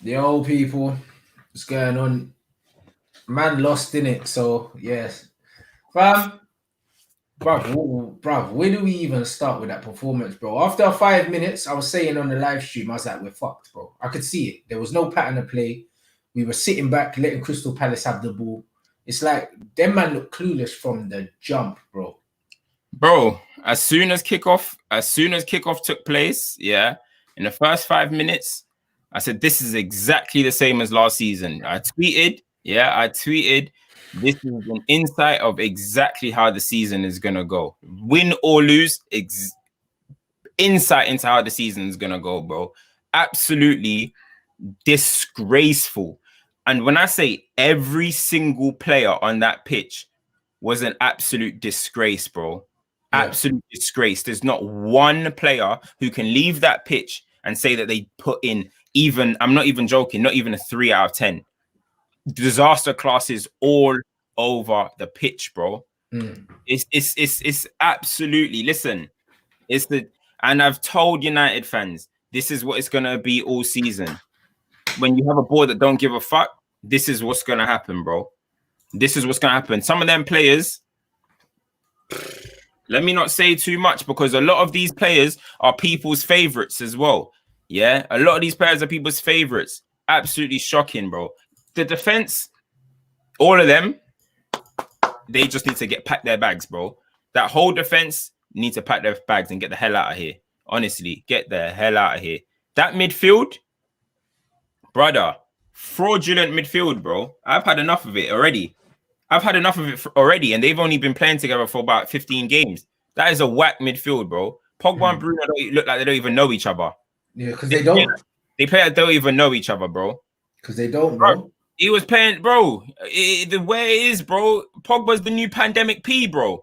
Yo, people, what's going on? Man lost in it, so yes. Fam, bruv, where do we even start with that performance, bro? After 5 minutes, I was saying on the live stream, I was like, we're fucked, bro. I could see it. There was no pattern of play. We were sitting back, letting Crystal Palace have the ball. It's like them man look clueless from the jump, bro. Bro, as soon as kickoff took place, yeah, in the first 5 minutes, I said this is exactly the same as last season. I tweeted, this is an insight of exactly how the season is gonna go. Win or lose, insight into how the season is gonna go, bro. Absolutely disgraceful. And when I say every single player on that pitch was an absolute disgrace, bro. Absolute disgrace. There's not one player who can leave that pitch and say that they put in even, I'm not even joking, not even a 3 out of 10. Disaster classes all over the pitch, bro. It's absolutely, listen, and I've told United fans, this is what it's gonna be all season. When you have a board that don't give a fuck, this is what's gonna happen, bro. This is what's gonna happen. Some of them players, let me not say too much, because a lot of these players are people's favorites as well. Yeah, a lot of these players are people's favorites. Absolutely shocking, bro. The defense, all of them, they just need to pack their bags, bro. That whole defense need to pack their bags and get the hell out of here. Honestly, get the hell out of here. That midfield, brother, fraudulent midfield, bro. I've had enough of it already. And they've only been playing together for about 15 games. That is a whack midfield, bro. Pogba and Bruno look like they don't even know each other. Yeah, because they don't. They play like they don't even know each other, bro. Because they don't, bro. He was playing, bro. The way it is, bro. Pogba's the new pandemic P, bro.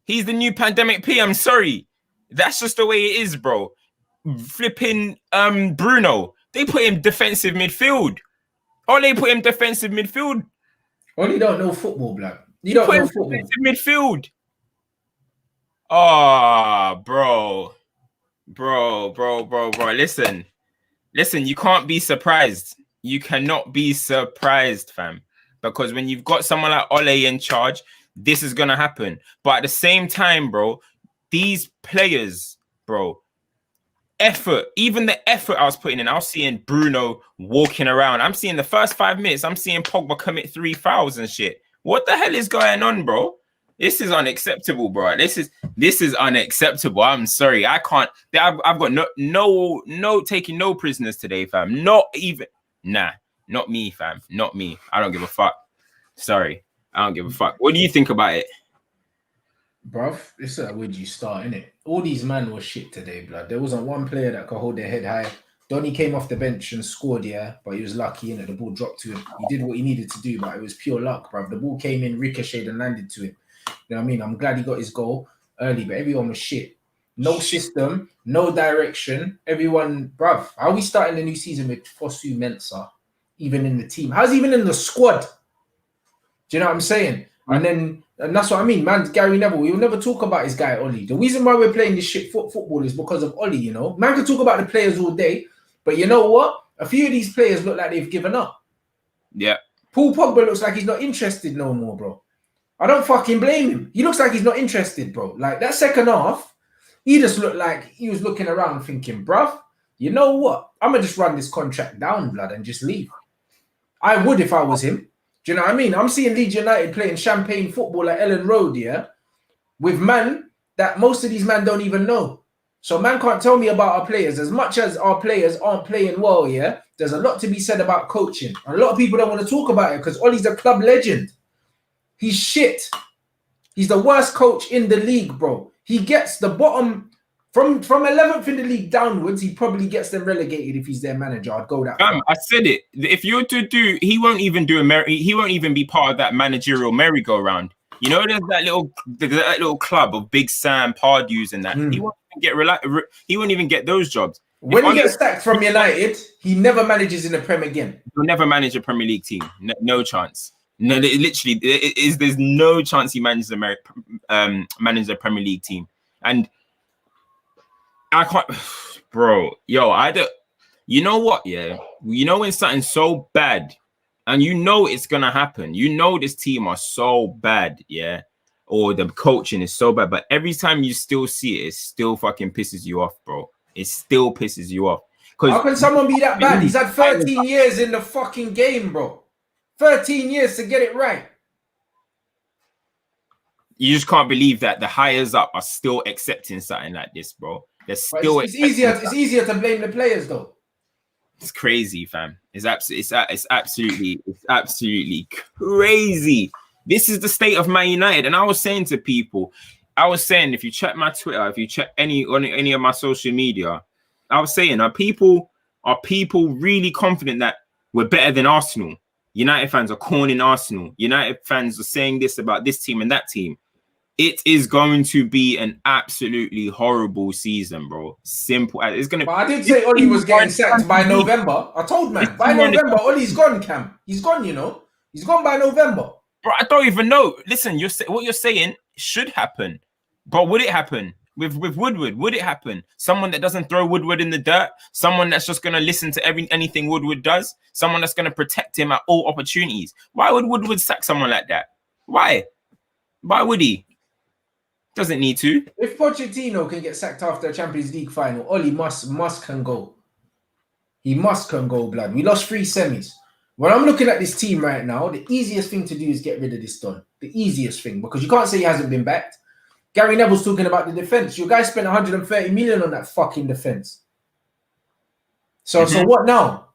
He's the new pandemic P. I'm sorry. That's just the way it is, bro. Flipping Bruno. They put him defensive midfield. Ollie don't know football, blood. You don't know football. Midfield. Oh, bro. Listen, you can't be surprised. You cannot be surprised, fam. Because when you've got someone like Ole in charge, this is going to happen. But at the same time, bro, these players, bro, even the effort I was putting in, I was seeing Bruno walking around. I'm seeing the first 5 minutes, I'm seeing Pogba commit 3 fouls and shit. What the hell is going on, bro? This is unacceptable, bro. This is unacceptable. I'm sorry. I can't. I've got no taking no prisoners today, fam. Not even. Nah, not me, fam. Not me. I don't give a fuck. Sorry. I don't give a fuck. What do you think about it? Bruv, it's a where'd you start, innit? All these men were shit today, blood. There wasn't one player that could hold their head high. Donny came off the bench and scored, yeah, but he was lucky, innit? The ball dropped to him. He did what he needed to do, but it was pure luck, bruv. The ball came in, ricocheted, and landed to him. You know what I mean? I'm glad he got his goal early, but everyone was shit. No system, no direction. Everyone, bruv, how are we starting the new season with Fosu Mensah even in the team? How's he even in the squad? Do you know what I'm saying? And that's what I mean, man. Gary Neville, we'll never talk about his guy, Ollie. The reason why we're playing this shit football is because of Ollie, you know? Man can talk about the players all day, but you know what? A few of these players look like they've given up. Yeah. Paul Pogba looks like he's not interested no more, bro. I don't fucking blame him. He looks like he's not interested, bro. Like, that second half, he just looked like he was looking around thinking, bruv, you know what? I'm going to just run this contract down, blood, and just leave. I would if I was him. Do you know what I mean? I'm seeing Leeds United playing champagne football at Ellen Road, yeah? With man that most of these men don't even know. So man can't tell me about our players. As much as our players aren't playing well, yeah? There's a lot to be said about coaching. A lot of people don't want to talk about it because Ollie's a club legend. He's shit. He's the worst coach in the league, bro. He gets the bottom from 11th in the league downwards. He probably gets them relegated if he's their manager. I'd go that far. I said it. If you're to do, he won't even be part of that managerial merry-go-round. You know, there's that little club of Big Sam, Pardew's and that. He won't even get those jobs. When he gets sacked from United, he never manages in the Prem again. He'll never manage a Premier League team. No chance. No, literally, there's no chance he manages a Premier League team. And I can't, bro. Yo, You know what? Yeah, you know when something's so bad, and you know it's gonna happen. You know this team are so bad, yeah, or the coaching is so bad. But every time you still see it, it still fucking pisses you off, bro. It still pisses you off. How Because can someone be that bad? He's had 13 years in the fucking game, bro. 13 years to get it right. you just can't believe that the hires up are still accepting something like this, bro. They're still it's easier to blame the players though. It's crazy, fam. It's absolutely crazy. This is the state of Man United. And I was saying to people, if you check my Twitter, if you check any of my social media, I was saying, are people really confident that we're better than Arsenal? United fans are corning Arsenal. United fans are saying this about this team and that team. It is going to be an absolutely horrible season, bro. Simple. It's gonna. But I did say Oli was getting sacked by November. I told man by November, Oli's gone, Cam. He's gone, you know. He's gone by November. Bro, I don't even know. Listen, what you're saying should happen, but would it happen with Woodward? Would it happen? Someone that doesn't throw Woodward in the dirt. Someone that's just gonna listen to anything Woodward does. Someone that's gonna protect him at all opportunities. Why would Woodward sack someone like that? Why? Why would he? Doesn't need to. If Pochettino can get sacked after a Champions League final, Oli must can go. He must can go, blood. We lost 3 semis. When I'm looking at this team right now, the easiest thing to do is get rid of this Don. The easiest thing, because you can't say he hasn't been backed. Gary Neville's talking about the defense. Your guy spent 130 million on that fucking defense. So what now?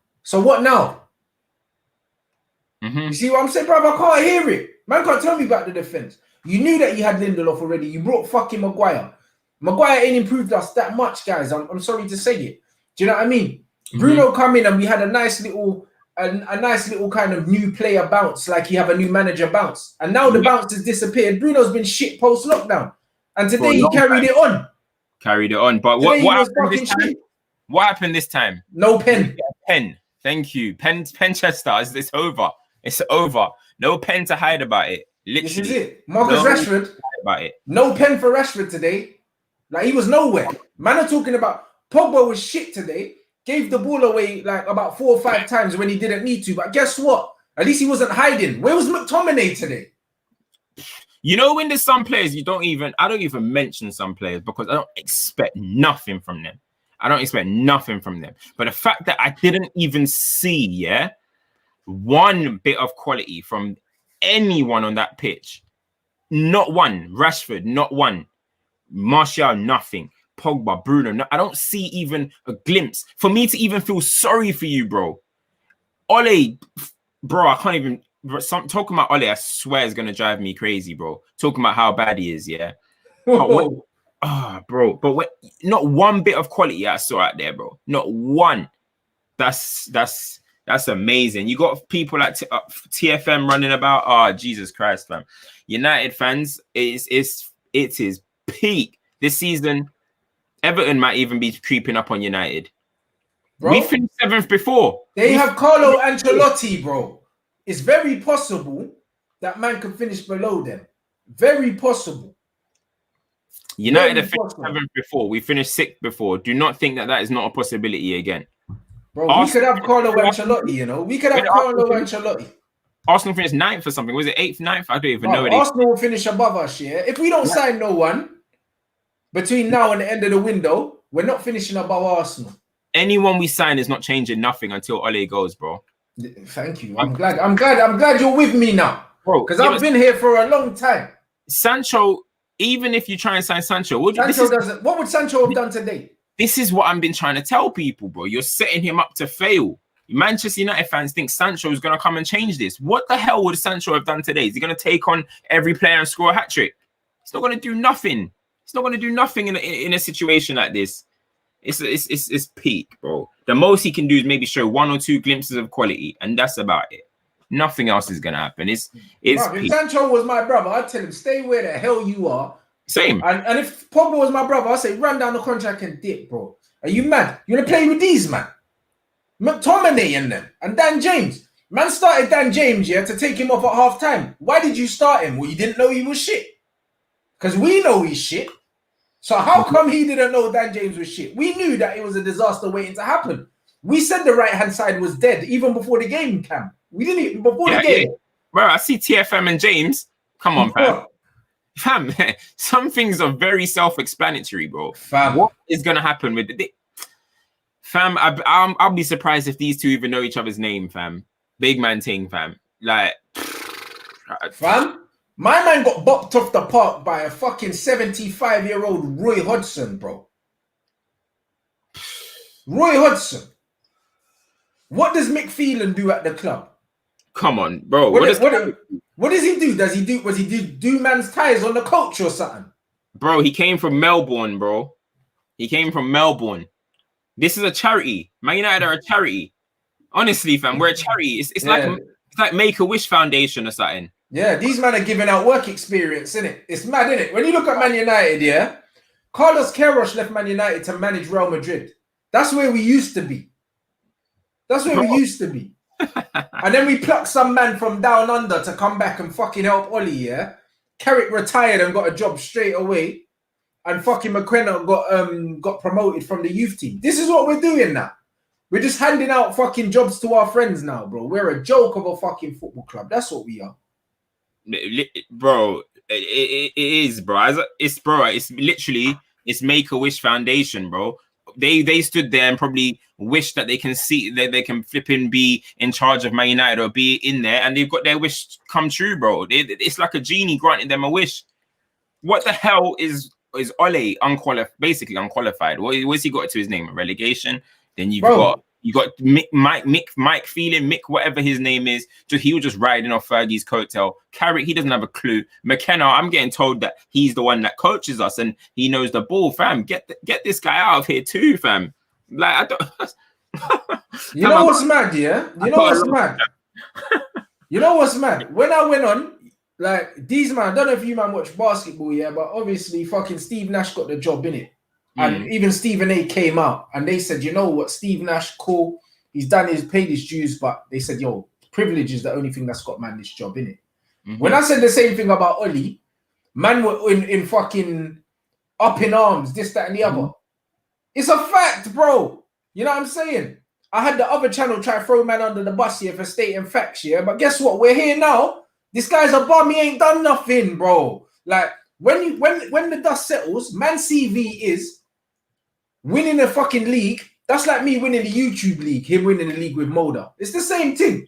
You see what I'm saying, bro? I can't hear it. Man can't tell me about the defense. You knew that you had Lindelof already. You brought fucking Maguire. Maguire ain't improved us that much, guys. I'm sorry to say it. Do you know what I mean? Bruno come in and we had a nice little kind of new player bounce, like you have a new manager bounce. And now the bounce has disappeared. Bruno's been shit post-lockdown. And today he carried it on. But what happened this time? What happened this time? No pen. Pen. Thank you. Penchester. It's over. It's over. No pen to hide about it. Literally. This is it. Rashford. About it. No pen for Rashford today. Like he was nowhere. Man are talking about Pogba was shit today. Gave the ball away like about 4 or 5 times when he didn't need to. But guess what? At least he wasn't hiding. Where was McTominay today? You know when there's some players I don't even mention some players because I don't expect nothing from them. But the fact that I didn't even see, one bit of quality from anyone on that pitch. Not one. Rashford, not one. Martial, nothing. Pogba, Bruno, no, I don't see even a glimpse. For me to even feel sorry for you, bro. Ole, bro, I can't even... talking about Ole, I swear is going to drive me crazy, bro. Talking about how bad he is, yeah? Bro. But not one bit of quality I saw out there, bro. Not one. That's amazing. You got people like TFM running about. Oh, Jesus Christ, man. United fans, it is peak. This season, Everton might even be creeping up on United. Bro, we finished 7th before. They have Carlo Ancelotti, bro. It's very possible that man can finish below them. Very possible. United have finished 7th before. We finished 6th before. Do not think that is not a possibility again. Bro, we could have Carlo Ancelotti, you know. We could have Carlo Ancelotti. Arsenal finished 9th or something. Was it 8th, 9th? I don't even know. Arsenal will finish above us, yeah. If we don't sign no one between now and the end of the window, we're not finishing above Arsenal. Anyone we sign is not changing nothing until Ole goes, bro. Thank you. I'm glad you're with me now, bro. Because I've been here for a long time. Sancho, even if you try and sign Sancho, what would Sancho have done today? This is what I've been trying to tell people, bro. You're setting him up to fail. Manchester United fans think Sancho is going to come and change this. What the hell would Sancho have done today? Is he going to take on every player and score a hat-trick? He's not going to do nothing. He's not going to do nothing in a situation like this. It's peak, bro. The most he can do is maybe show 1 or 2 glimpses of quality, and that's about it. Nothing else is going to happen. It's if Sancho was my brother, I'd tell him, stay where the hell you are. Same. And if Pogba was my brother, I'd say, run down the contract and dip, bro. Are you mad? You want to play with these, man? McTominay and them. And Dan James. Man started Dan James, to take him off at half-time. Why did you start him? Well, you didn't know he was shit. Because we know he's shit. So how come he didn't know Dan James was shit? We knew that it was a disaster waiting to happen. We said the right-hand side was dead even before the game, Cam. We didn't even before the game. Yeah. Bro, I see TFM and James. Come on, fam. Fam, some things are very self-explanatory, bro. Fam. What is gonna happen with the fam? I'll be surprised if these two even know each other's name, fam. Big man thing, fam. Like, fam, my man got bopped off the park by a fucking 75-year-old Roy Hodgson, bro. Roy Hodgson. What does Mick Phelan do at the club? Come on, bro. What does he do? Was he do man's ties on the coach or something? Bro, he came from Melbourne, bro. He came from Melbourne. This is a charity. Man United are a charity. Honestly, fam, we're a charity. It's like Make-A-Wish Foundation or something. Yeah, these men are giving out work experience, innit? It's mad, innit? When you look at Man United, yeah, Carlos Queiroz left Man United to manage Real Madrid. That's where we used to be. That's where we used to be. And then we plucked some man from down under to come back and fucking help Ollie, yeah? Carrick retired and got a job straight away. And fucking McKenna got promoted from the youth team. This is what we're doing now. We're just handing out fucking jobs to our friends now, bro. We're a joke of a fucking football club. That's what we are. Bro, it is, bro. It's literally, it's Make-A-Wish Foundation, bro. They stood there and probably wish that they can see that they can flipping be in charge of Man United or be in there, and they've got their wish come true, bro. It's like a genie granting them a wish. What the hell is Ole basically unqualified? What's he got to his name? Relegation. Then you got Mike Phelan, Mick, whatever his name is. He was just riding off Fergie's coattail. Carrick, he doesn't have a clue. McKenna, I'm getting told that he's the one that coaches us and he knows the ball, fam. Get this guy out of here too, fam. Like, I don't. You know what's mad, yeah? You know what's mad? You know what's mad? When I went on, like, these man, I don't know if you man watch basketball, yeah, but obviously fucking Steve Nash got the job, innit? And even Stephen A came out and they said, you know what, Steve Nash, cool. He's paid his dues, but they said, yo, privilege is the only thing that's got man this job, innit? When I said the same thing about Ollie, man were in fucking up in arms, this, that, and the other. It's a fact, bro. You know what I'm saying? I had the other channel try to throw man under the bus here for stating facts, yeah? But guess what? We're here now. This guy's a bum. He ain't done nothing, bro. Like, when the dust settles, man's CV is winning a fucking league. That's like me winning the YouTube league, him winning the league with Moda. It's the same thing.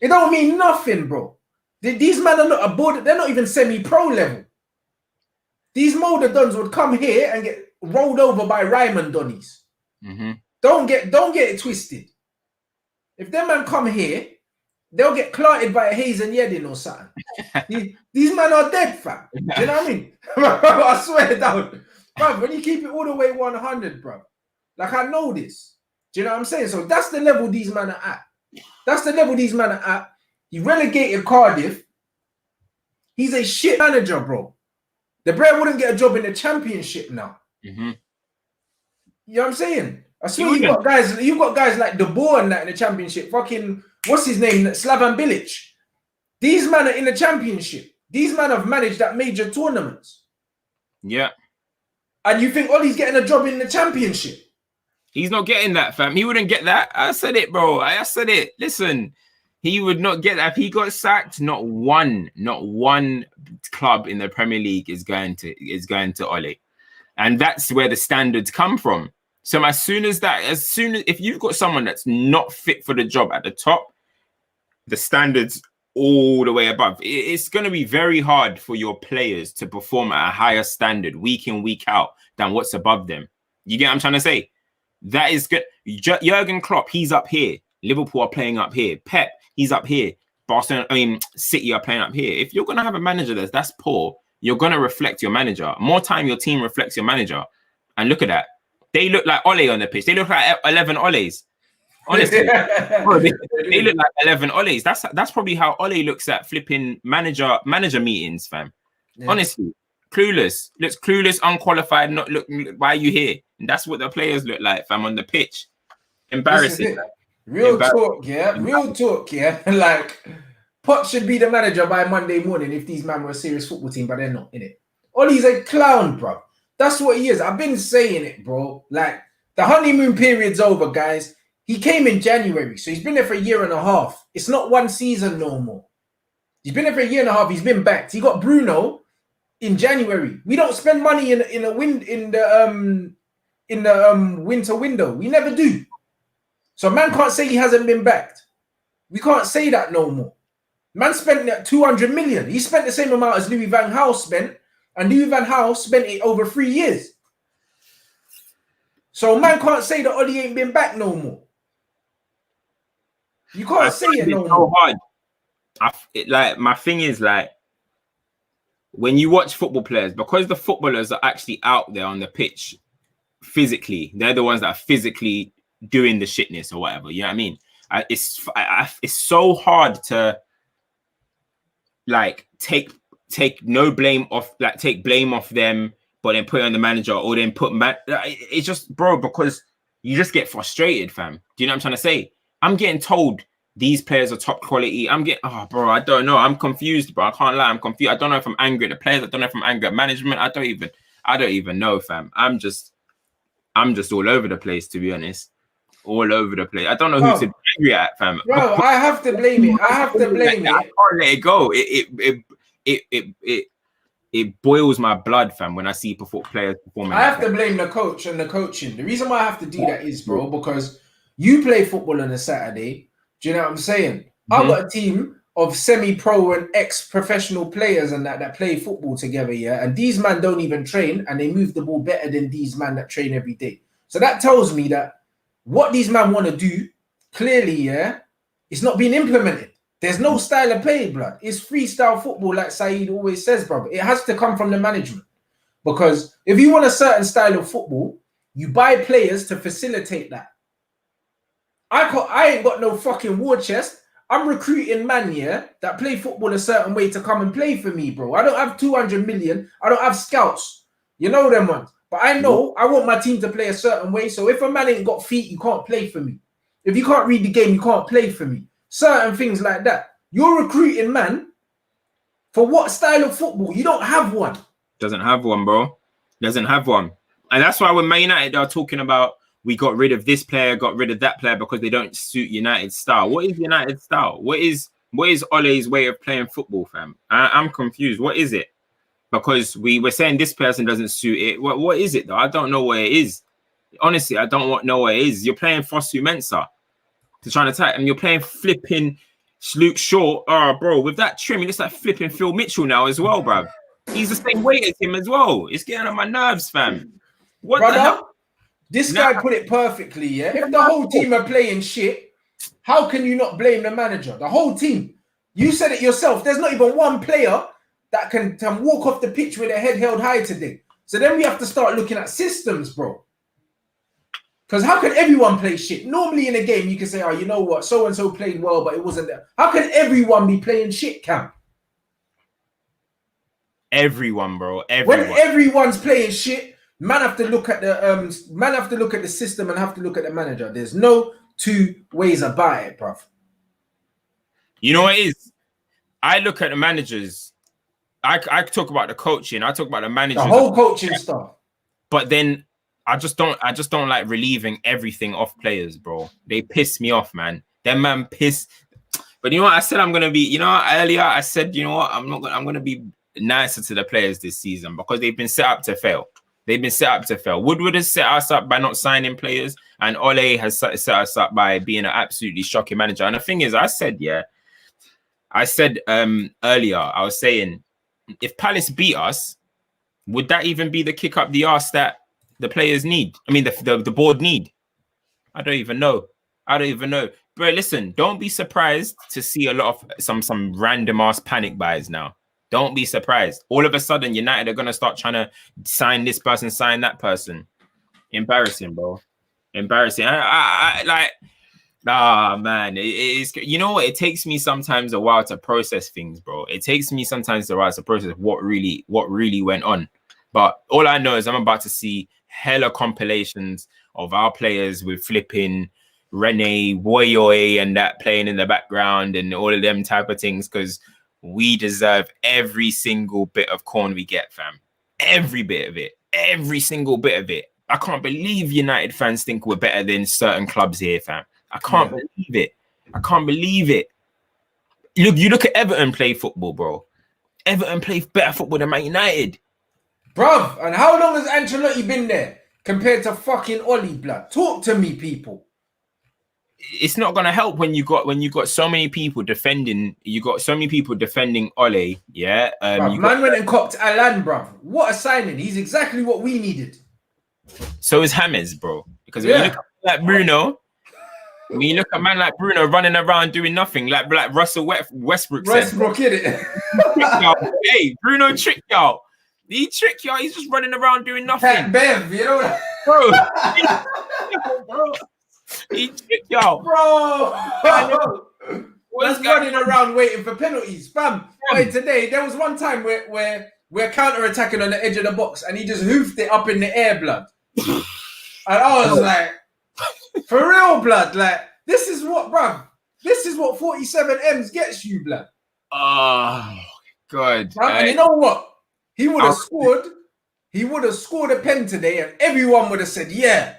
It don't mean nothing, bro. These men are not aboard. They're not even semi-pro level. These Moda Dons would come here and get rolled over by Ryman Donnies. Don't get it twisted. If them man come here, they'll get clotted by a Hazen Yedin or something. These men are dead, fam. Do you know what I mean? I swear down. Bro, when you keep it all the way 100, bro. Like, I know this. Do you know what I'm saying? So that's the level these men are at. That's the level these men are at. He relegated Cardiff. He's a shit manager, bro. The Bray wouldn't get a job in the Championship now. You know what I'm saying? I swear you've got guys like De Boer and that in the Championship. Fucking, what's his name? Slaven Bilic. These men are in the Championship. These men have managed that major tournaments. Yeah. And you think Ollie's getting a job in the Championship? He's not getting that, fam. He wouldn't get that. I said it, bro. I said it. Listen, he would not get that. If he got sacked, not one club in the Premier League is going to Ollie. And that's where the standards come from. So as soon as if you've got someone that's not fit for the job at the top, the standards all the way above, it's going to be very hard for your players to perform at a higher standard week in, week out than what's above them. You get what I'm trying to say? That is good. Jurgen Klopp, he's up here. Liverpool are playing up here. Pep, he's up here. City are playing up here. If you're going to have a manager that's poor, you're going to reflect your manager. More time your team reflects your manager. And look at that. They look like Ole on the pitch. They look like 11 Oles. Honestly, they look like 11 Oles. That's probably how Ole looks at flipping manager meetings, fam. Yeah. Honestly, clueless. Looks clueless, unqualified. Not look. Why are you here? And that's what the players look like, fam, on the pitch. Embarrassing. Real talk, yeah. Real talk, yeah. Like, Pot should be the manager by Monday morning if these men were a serious football team, but they're not, innit? Ole's a clown, bro. That's what he is. I've been saying it, bro. Like, The honeymoon period's over, guys. He came in January, so he's been there for a year and a half. It's not one season no more. He's been there for a year and a half. He's been backed. He got Bruno in January. We don't spend money in the winter window. We never do. So man can't say he hasn't been backed. We can't say that no more. Man spent 200 million. He spent the same amount as Louis van Gaal spent, and Louis van Gaal spent it over 3 years. So man can't say that Oli ain't been back no more. You can't say it no more. Hard. Like my thing is like when you watch football players, because the footballers are actually out there on the pitch physically, they're the ones that are physically doing the shitness or whatever. You know what I mean? It's so hard to like take no blame off, like take blame off them, but then put it on the manager, or then it's just, bro, because you just get frustrated, fam. Do you know what I'm trying to say? I'm getting told these players are top quality. Oh, bro, I don't know. I'm confused, bro. I can't lie. I'm confused. I don't know if I'm angry at the players. I don't know if I'm angry at management. I don't even know, fam. I'm just all over the place, to be honest. All over the place. I don't know who to be angry at, fam. Bro, I have to blame it. I can't let it go. It boils my blood, fam, when I see players performing. I have to blame the coach and the coaching. The reason why I have to do that is, bro, because you play football on a Saturday. Do you know what I'm saying? Mm-hmm. I've got a team of semi-pro and ex-professional players and that play football together, yeah? And these men don't even train, and they move the ball better than these men that train every day. So that tells me that what these men want to do, clearly, yeah, it's not being implemented. There's no style of play, blood. It's freestyle football, like Saeed always says, brother. It has to come from the management. Because if you want a certain style of football, you buy players to facilitate that. I ain't got no fucking war chest. I'm recruiting man, yeah, that play football a certain way to come and play for me, bro. I don't have 200 million. I don't have scouts. You know them ones. But I know I want my team to play a certain way. So if a man ain't got feet, you can't play for me. If you can't read the game, you can't play for me. Certain things like that. You're recruiting, man, for what style of football? You don't have one. Doesn't have one, bro. Doesn't have one. And that's why when Man United are talking about we got rid of this player, got rid of that player because they don't suit United's style. What is United's style? What is Ole's way of playing football, fam? I'm confused. What is it? Because we were saying this person doesn't suit it. What is it, though? I don't know what it is. Honestly, I don't know what it is. You're playing Fosu Mensah to try and attack, and you're playing flipping Luke Shaw. Oh, bro, with that trim, he looks like flipping Phil Mitchell now as well, bro. He's the same weight as him as well. It's getting on my nerves, fam. What the hell? This guy put it perfectly, yeah? If the whole team are playing shit, how can you not blame the manager? The whole team. You said it yourself. There's not even one player that can walk off the pitch with their head held high today. So then we have to start looking at systems, bro. Because how can everyone play shit? Normally in a game, you can say, oh, you know what? So-and-so played well, but it wasn't there. How can everyone be playing shit, Cam? Everyone, bro. Everyone. When everyone's playing shit, man have to look at the system and have to look at the manager. There's no two ways about it, bruv. You know what it is? I look at the managers. I talk about the coaching. I talk about the managers. The whole coaching stuff. But then I just don't like relieving everything off players, bro. They piss me off, man. Them man piss. But you know what? I said I'm gonna be. You know, earlier I said, you know what? I'm gonna be nicer to the players this season because they've been set up to fail. They've been set up to fail. Woodward has set us up by not signing players, and Ole has set us up by being an absolutely shocking manager. And the thing is, I said earlier, I was saying, if Palace beat us, would that even be the kick up the arse that the players need? I mean, the board need. I don't even know. Bro, listen, don't be surprised to see a lot of some random ass panic buys now. Don't be surprised. All of a sudden, United are going to start trying to sign this person, sign that person. Embarrassing, bro. Embarrassing. Man. It's, you know what? It takes me sometimes a while to process things, bro. It takes me sometimes a while to process what really went on. But all I know is I'm about to see hella compilations of our players with flipping Rene, Woyoy, and that playing in the background and all of them type of things, because we deserve every single bit of corn we get, fam. Every bit of it. Every single bit of it. I can't believe United fans think we're better than certain clubs here, fam. I can't believe it. I can't believe it. Look, you look at Everton play football, bro. Everton play better football than Man United. Bruv, and how long has Ancelotti been there compared to fucking Oli, blood? Talk to me, people. It's not gonna help when you got so many people defending. You got so many people defending Ole, yeah. Bruv, man went and copped Alan, bruv. What a signing! He's exactly what we needed. So is James, bro. Because when you look at Bruno, when you look at a man like Bruno running around doing nothing, like Russell Westbrook said. Westbrook, it. Hey, Bruno tricked y'all. He tricked y'all. He's just running around doing nothing. Pat Bev, you know, bro. He tricked y'all, bro. Was running around waiting for penalties, fam. Wait, today there was one time where we're counter-attacking on the edge of the box, and he just hoofed it up in the air, blood. And I was like, for real, blood. Like, this is what, bruv. This is what 47 M's gets you, blood. Oh God. And you know what? He would have scored. He would have scored a pen today, and everyone would have said, yeah.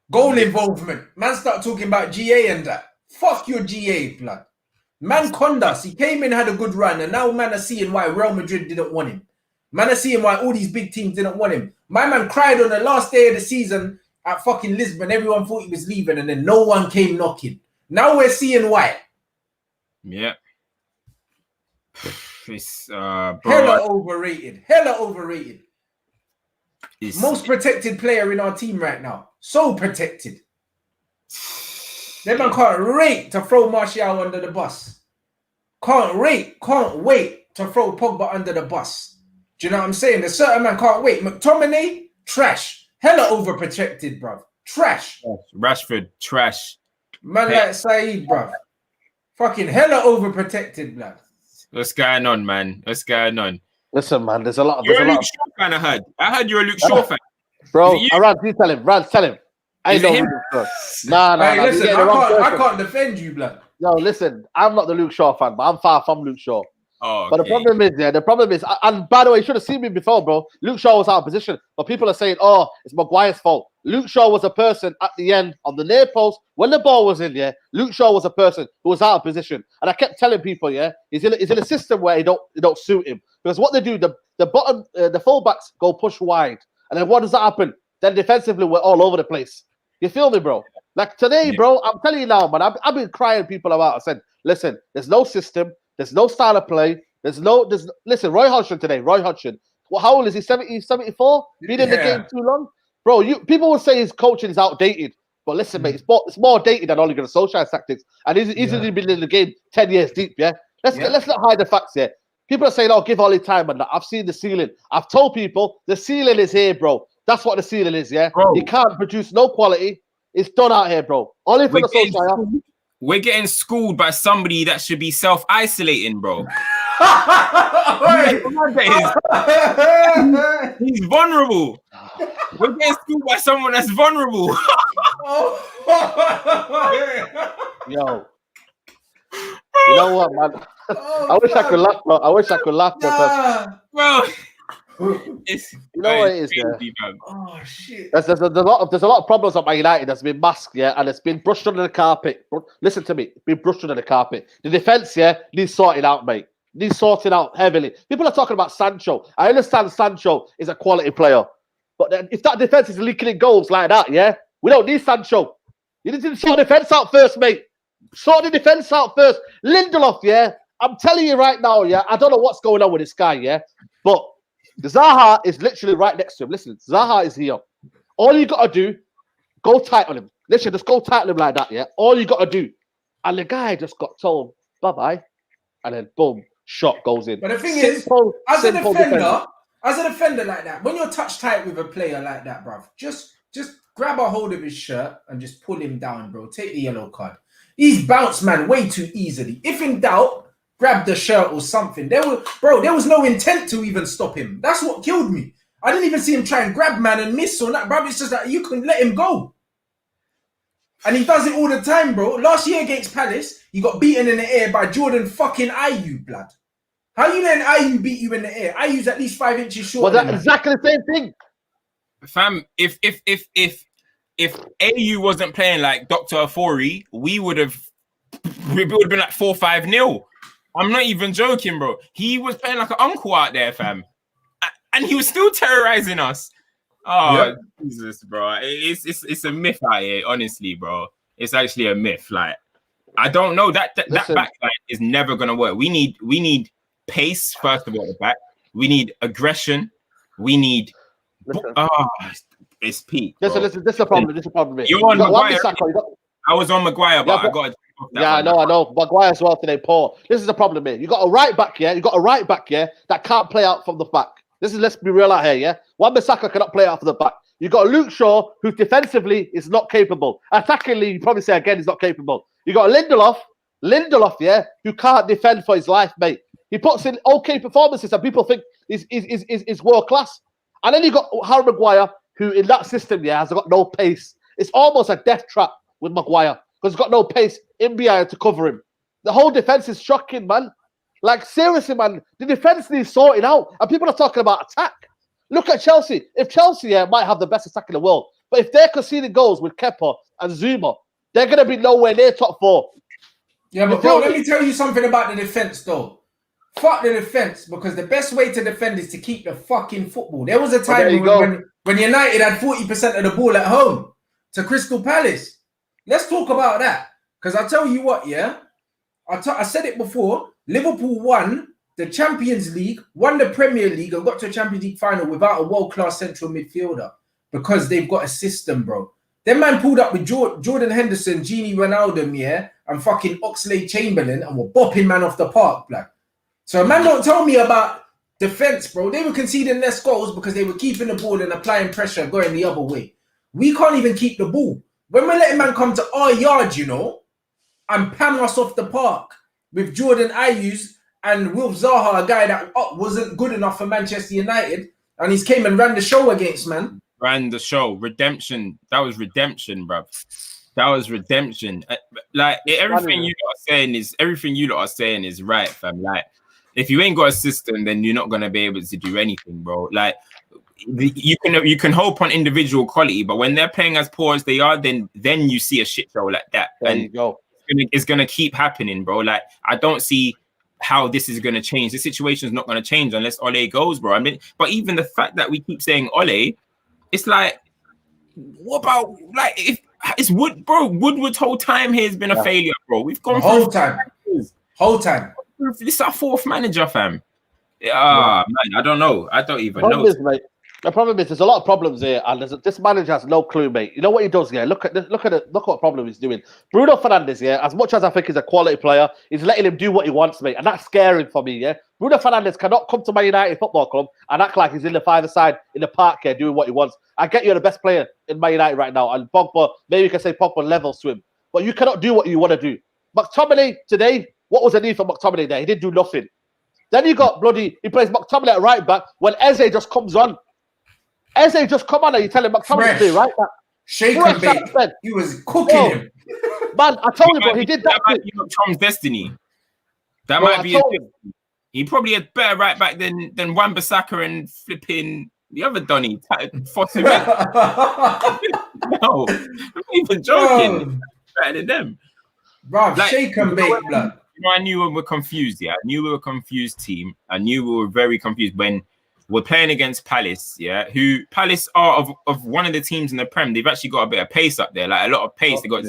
Goal involvement. Man start talking about GA and that. Fuck your GA, blood. Man Condas, he came in, had a good run, and now man are seeing why Real Madrid didn't want him. Man are seeing why all these big teams didn't want him. My man cried on the last day of the season at fucking Lisbon. Everyone thought he was leaving, and then no one came knocking. Now we're seeing why. Yeah. It's, hella overrated. Hella overrated. Most protected player in our team right now. So protected. That man can't wait to throw Martial under the bus. Can't wait to throw Pogba under the bus. Do you know what I'm saying? The certain man can't wait. McTominay, trash. Hella overprotected, bruv. Trash. Rashford, trash. Man like Saeed, bruv. Fucking hella overprotected, blood. What's going on, man? What's going on? Listen, man, there's a lot. You're a Luke Shaw fan, I heard. I heard you're a Luke Shaw fan. Bro, Rants, you tell him. Rants, tell him. I ain't no Luke Shaw. Nah. Hey, listen, I can't defend you, blood. No, listen, I'm not the Luke Shaw fan, but I'm far from Luke Shaw. Oh, okay. But the problem is, and by the way, you should have seen me before, bro. Luke Shaw was out of position, but people are saying, oh, it's Maguire's fault. Luke Shaw was a person at the end on the near post when the ball was in. Yeah, Luke Shaw was a person who was out of position, and I kept telling people, yeah, he's in a system where it don't suit him, because what they do, the bottom, the fullbacks go push wide, and then what does that happen? Then defensively, we're all over the place. You feel me, bro? Like today, bro, I'm telling you now, man. I've been crying people about. I said, listen, there's no system. There's no style of play. Listen, Roy Hodgson today. Roy Hodgson. Well, how old is he? 70, 74? Been in the game too long? Bro, people will say his coaching is outdated. But listen, mate, it's more dated than Ole Gunnar Solskjaer's tactics. And he's only been in the game 10 years deep, yeah? Let's not hide the facts here. People are saying, oh, give Ole time and that. I've seen the ceiling. I've told people the ceiling is here, bro. That's what the ceiling is, yeah? Bro. He can't produce no quality. It's done out here, bro. Only for the Solskjaer. We're getting schooled by somebody that should be self-isolating, bro. He's vulnerable. We're getting schooled by someone that's vulnerable. Yo. You know what, man? I wish I could laugh, bro. I wish I could laugh, bro. You know what it is, crazy, yeah? Man. Oh shit! There's a lot of problems at Man United that's been masked, yeah, and it's been brushed under the carpet. Listen to me, it's been brushed under the carpet. The defense, yeah, needs sorting out, mate. Needs sorting out heavily. People are talking about Sancho. I understand Sancho is a quality player, but then if that defense is leaking in goals like that, yeah, we don't need Sancho. You need to sort the defense out first, mate. Sort the defense out first. Lindelof, yeah, I'm telling you right now, yeah, I don't know what's going on with this guy, yeah, but Zaha is literally right next to him. Listen, Zaha is here. All you got to do, go tight on him. Literally, just go tight on him like that, yeah? All you got to do. And the guy just got told, bye-bye. And then, boom, shot goes in. But the thing is, as a defender like that, when you're touch tight with a player like that, bruv, just grab a hold of his shirt and just pull him down, bro. Take the yellow card. He's bounced, man, way too easily. If in doubt, grab the shirt or something. There was no intent to even stop him. That's what killed me. I didn't even see him try and grab man and miss or that, bro. It's just that you can let him go. And he does it all the time, bro. Last year against Palace, he got beaten in the air by Jordan fucking Ayew, blood. How you letting Ayew beat you in the air? Ayew's at least 5 inches short. Well, that's exactly the same thing. fam, if AU wasn't playing like Dr. Afori, we would have been like 4-5-0. I'm not even joking, bro. He was playing like an uncle out there, fam, and he was still terrorizing us. Oh, Jesus, bro. It's a myth out here, honestly, bro. It's actually a myth. Like, I don't know. That back line is never gonna work. We need pace, first of all, at the back. We need aggression. We need it's peak. Listen, this is the problem. This is the problem. You're on Maguire. I was on Maguire, but I got I know. Maguire as well today, Paul. This is the problem, mate. You got a right back, yeah. You got a right back, yeah, that can't play out from the back. Let's be real out here, yeah. Wan-Bissaka cannot play out from the back. You got Luke Shaw, who defensively is not capable. Attackingly, you probably say again, he's not capable. You got Lindelof, yeah, who can't defend for his life, mate. He puts in okay performances, and people think is world class. And then you got Harry Maguire, who in that system, yeah, has got no pace. It's almost a death trap with Maguire because he's got no pace in behind to cover him. The whole defense is shocking, man. Like, seriously, man, the defense needs sorting out. And people are talking about attack. Look at Chelsea. If Chelsea might have the best attack in the world, but if they're conceding goals with Kepa and Zuma, they're going to be nowhere near top 4. Yeah, but bro, let me tell you something about the defense, though. Fuck the defense, because the best way to defend is to keep the fucking football. There was a time when United had 40% of the ball at home to Crystal Palace. Let's talk about that. Because I'll tell you what, yeah? I said it before. Liverpool won the Champions League, won the Premier League, and got to a Champions League final without a world-class central midfielder because they've got a system, bro. Them man pulled up with Jordan Henderson, Gini Wijnaldum, yeah, and fucking Oxlade-Chamberlain, and were bopping man off the park, black. So man, don't tell me about defense, bro. They were conceding less goals because they were keeping the ball and applying pressure going the other way. We can't even keep the ball. When we're letting man come to our yard, you know, and pam us off the park with Jordan Ayew and Wilf Zaha, a guy that wasn't good enough for Manchester United, and he's came and ran the show against, man. Ran the show. Redemption. That was redemption, bruv. That was redemption. Like, everything you lot are saying is right, fam. Like, if you ain't got a system, then you're not gonna be able to do anything, bro. Like, you can hope on individual quality, but when they're playing as poor as they are, then you see a shit show like that. There you go. It's gonna keep happening, bro. Like, I don't see how this is gonna change. The situation is not gonna change unless Ole goes, bro. I mean, but even the fact that we keep saying Ole, it's like, what about, like, if it's Woodward's whole time here has been a failure, bro. We've gone whole time. This is our 4th manager, fam. Man, I don't know. I don't even know. The problem is there's a lot of problems here, and this manager has no clue, mate. You know what he does, yeah? Look what problem he's doing. Bruno Fernandes, yeah, as much as I think he's a quality player, he's letting him do what he wants, mate, and that's scary for me, yeah? Bruno Fernandes cannot come to Man United Football Club and act like he's in the 5-a-side in the park here doing what he wants. I get you're the best player in Man United right now, and Pogba, maybe you can say Pogba levels to him, but you cannot do what you want to do. McTominay today, what was the need for McTominay there? He didn't do nothing. Then you got he plays McTominay at right back when Eze just comes on. Eze just come on and you tell him McTominay to do right back. Shake and bake. He was cooking him. Man, I told you, bro, he did that. That might be Tom's destiny. That might be his destiny. He probably had better right back than Wan-Bissaka and flipping the other Donny. Fosu. No, I'm not even joking. Better than them. Bro, like, shake and bake, blood. You know, I knew we were confused, yeah. I knew we were a confused team. I knew we were very confused when we're playing against Palace, yeah, who Palace are of one of the teams in the Prem. They've actually got a bit of pace up there, like a lot of pace. They got,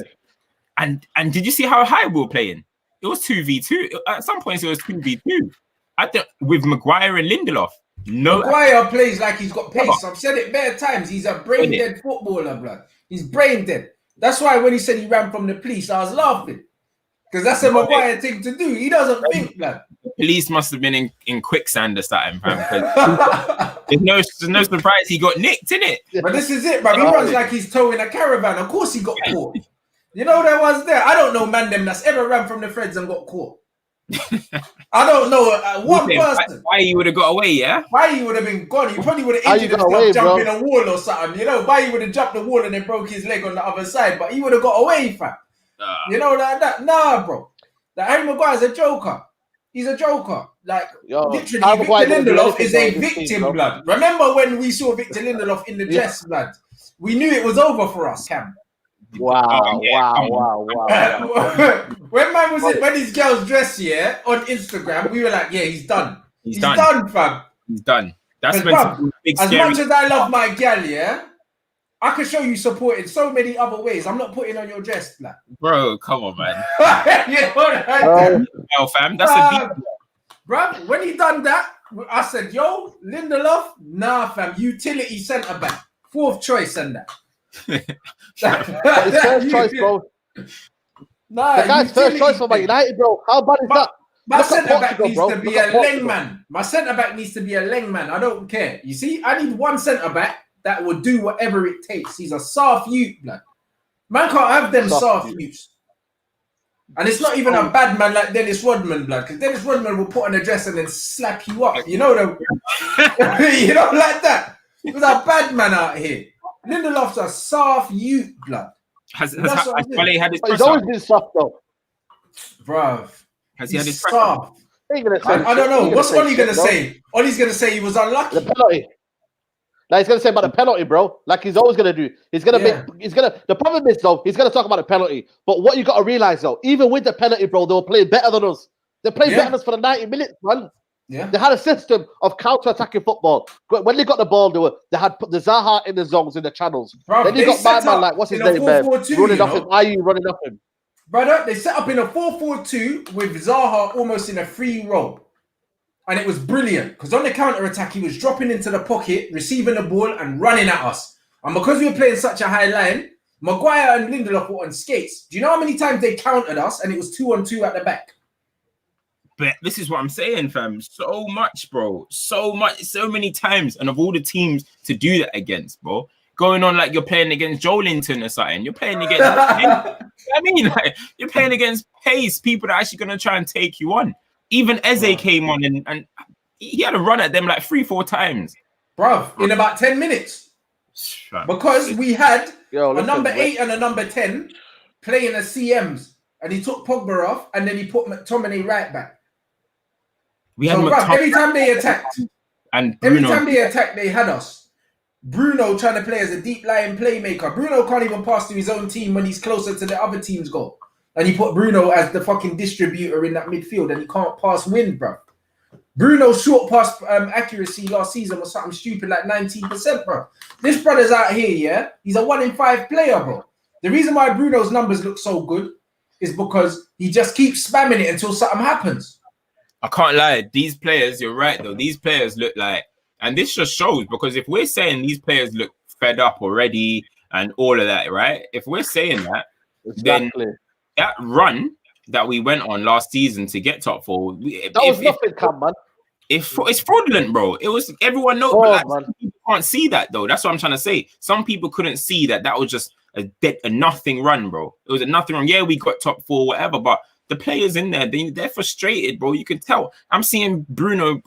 and did you see how high we were playing? It was 2v2. At some points, it was 2v2. I think with Maguire and Lindelof. No, Maguire plays like he's got pace. I've said it bare times. He's a brain dead footballer, blood. He's brain dead. That's why when he said he ran from the police, I was laughing. Because that's a Maguire thing to do. He doesn't think, blood. The police must have been in quicksand or something, fam. There's no surprise he got nicked, innit? But this is it, bro. He runs like he's towing a caravan. Of course he got caught. You know there was there. I don't know man them that's ever ran from the Freds and got caught. I don't know one person. Why he would have got away, yeah? Why he would have been gone. He probably would have injured himself jumping a wall or something. You know, why he would have jumped the wall and then broke his leg on the other side. But he would have got away, fam. You know that? Nah, bro. That Harry Maguire's a joker. He's a joker. Like, Yo, literally, Harry Victor Maguire don't do Lindelof anything is a for this team, victim, bro. blood. Remember when we saw Victor Lindelof in the dress, blood? We knew it was over for us, Cam. Wow, Oh, yeah, wow, come wow, wow. When man was in, when his girl's dress, yeah, on Instagram, we were like, yeah, he's done. He's done, done. fam. He's done. That's Because, meant to be bruv, a big as scary. much as I love my gal, yeah, I can show you support in so many other ways. I'm not putting on your dress, like. Bro, come on, man. You know what I mean? Well, fam, that's a deep. Bruv, when he done that, I said, yo, Lindelof, nah, fam, utility centre back. 4th choice and that. But his first choice, bro. Nah, The guy's first utility choice for Man thing. United, bro. How bad is that? My Look at centre back Portugal, needs bro. to be Look a at Portugal. Lengman. My centre back needs to be a Lengman. I don't care. You see, I need one centre back that will do whatever it takes. He's a soft youth, blood. Man can't have them soft youths. And it's not even a bad man like Dennis Rodman, blood, because Dennis Rodman will put on a dress and then slap you up. You know them. You know, like that. There's a bad man out here. Lindelof's a soft youth, blood. Has Wale had his But he's press always up? been soft, though. Bruv. Has he had He's his press up? soft. Ain't gonna say I don't know. shit. What's Ollie going to bro. say? Ollie's going to say he was unlucky. The penalty. Like he's gonna say about the penalty, bro. Like he's always gonna do. He's gonna Yeah. make. He's gonna. The problem is though, he's gonna talk about the penalty. But what you gotta realize though, even with the penalty, bro, they were playing better than us. They played better than us for the 90 minutes, man. Yeah. They had a system of counter-attacking football. When they got the ball, they had put the Zaha in the zones in the channels. Bro, Then you got my man like what's his name, man? 4-4-2, Running you off know? him. Are you running off him? Brother, they set up in a 4-4-2 with Zaha almost in a free roll. And it was brilliant because on the counter-attack, he was dropping into the pocket, receiving the ball and running at us. And because we were playing such a high line, Maguire and Lindelof were on skates. Do you know how many times they countered us and it was 2-on-2 at the back? But this is what I'm saying, fam. So much, bro. So much, so many times. And of all the teams to do that against, bro, going on like you're playing against Joe Linton or something. You're playing against, I mean, like, you're playing against pace, people that are actually going to try and take you on. Even Eze came on and he had a run at them like 3-4 times. Bruv, in about 10 minutes. Because we had a number 8 and a number 10 playing as CMs. And he took Pogba off and then he put McTominay right back. We had every time they attacked, and Bruno, every time they attacked, they had us. Bruno trying to play as a deep lying playmaker. Bruno can't even pass to his own team when he's closer to the other team's goal. And he put Bruno as the fucking distributor in that midfield and he can't pass wind, bro. Bruno's short pass accuracy last season was something stupid like 19%, bro. This brother's out here, yeah? He's a 1 in 5 player, bro. The reason why Bruno's numbers look so good is because he just keeps spamming it until something happens. I can't lie. These players, you're right, though. These players look like, and this just shows, because if we're saying these players look fed up already and all of that, right? If we're saying that, then that run that we went on last season to get top 4, that was nothing, Cam, man. It's fraudulent, bro. It was, everyone knows, but like, some people can't see that, though. That's what I'm trying to say. Some people couldn't see that was just a nothing run, bro. It was a nothing run. Yeah, we got top 4, whatever, but the players in there, they're frustrated, bro. You can tell. I'm seeing Bruno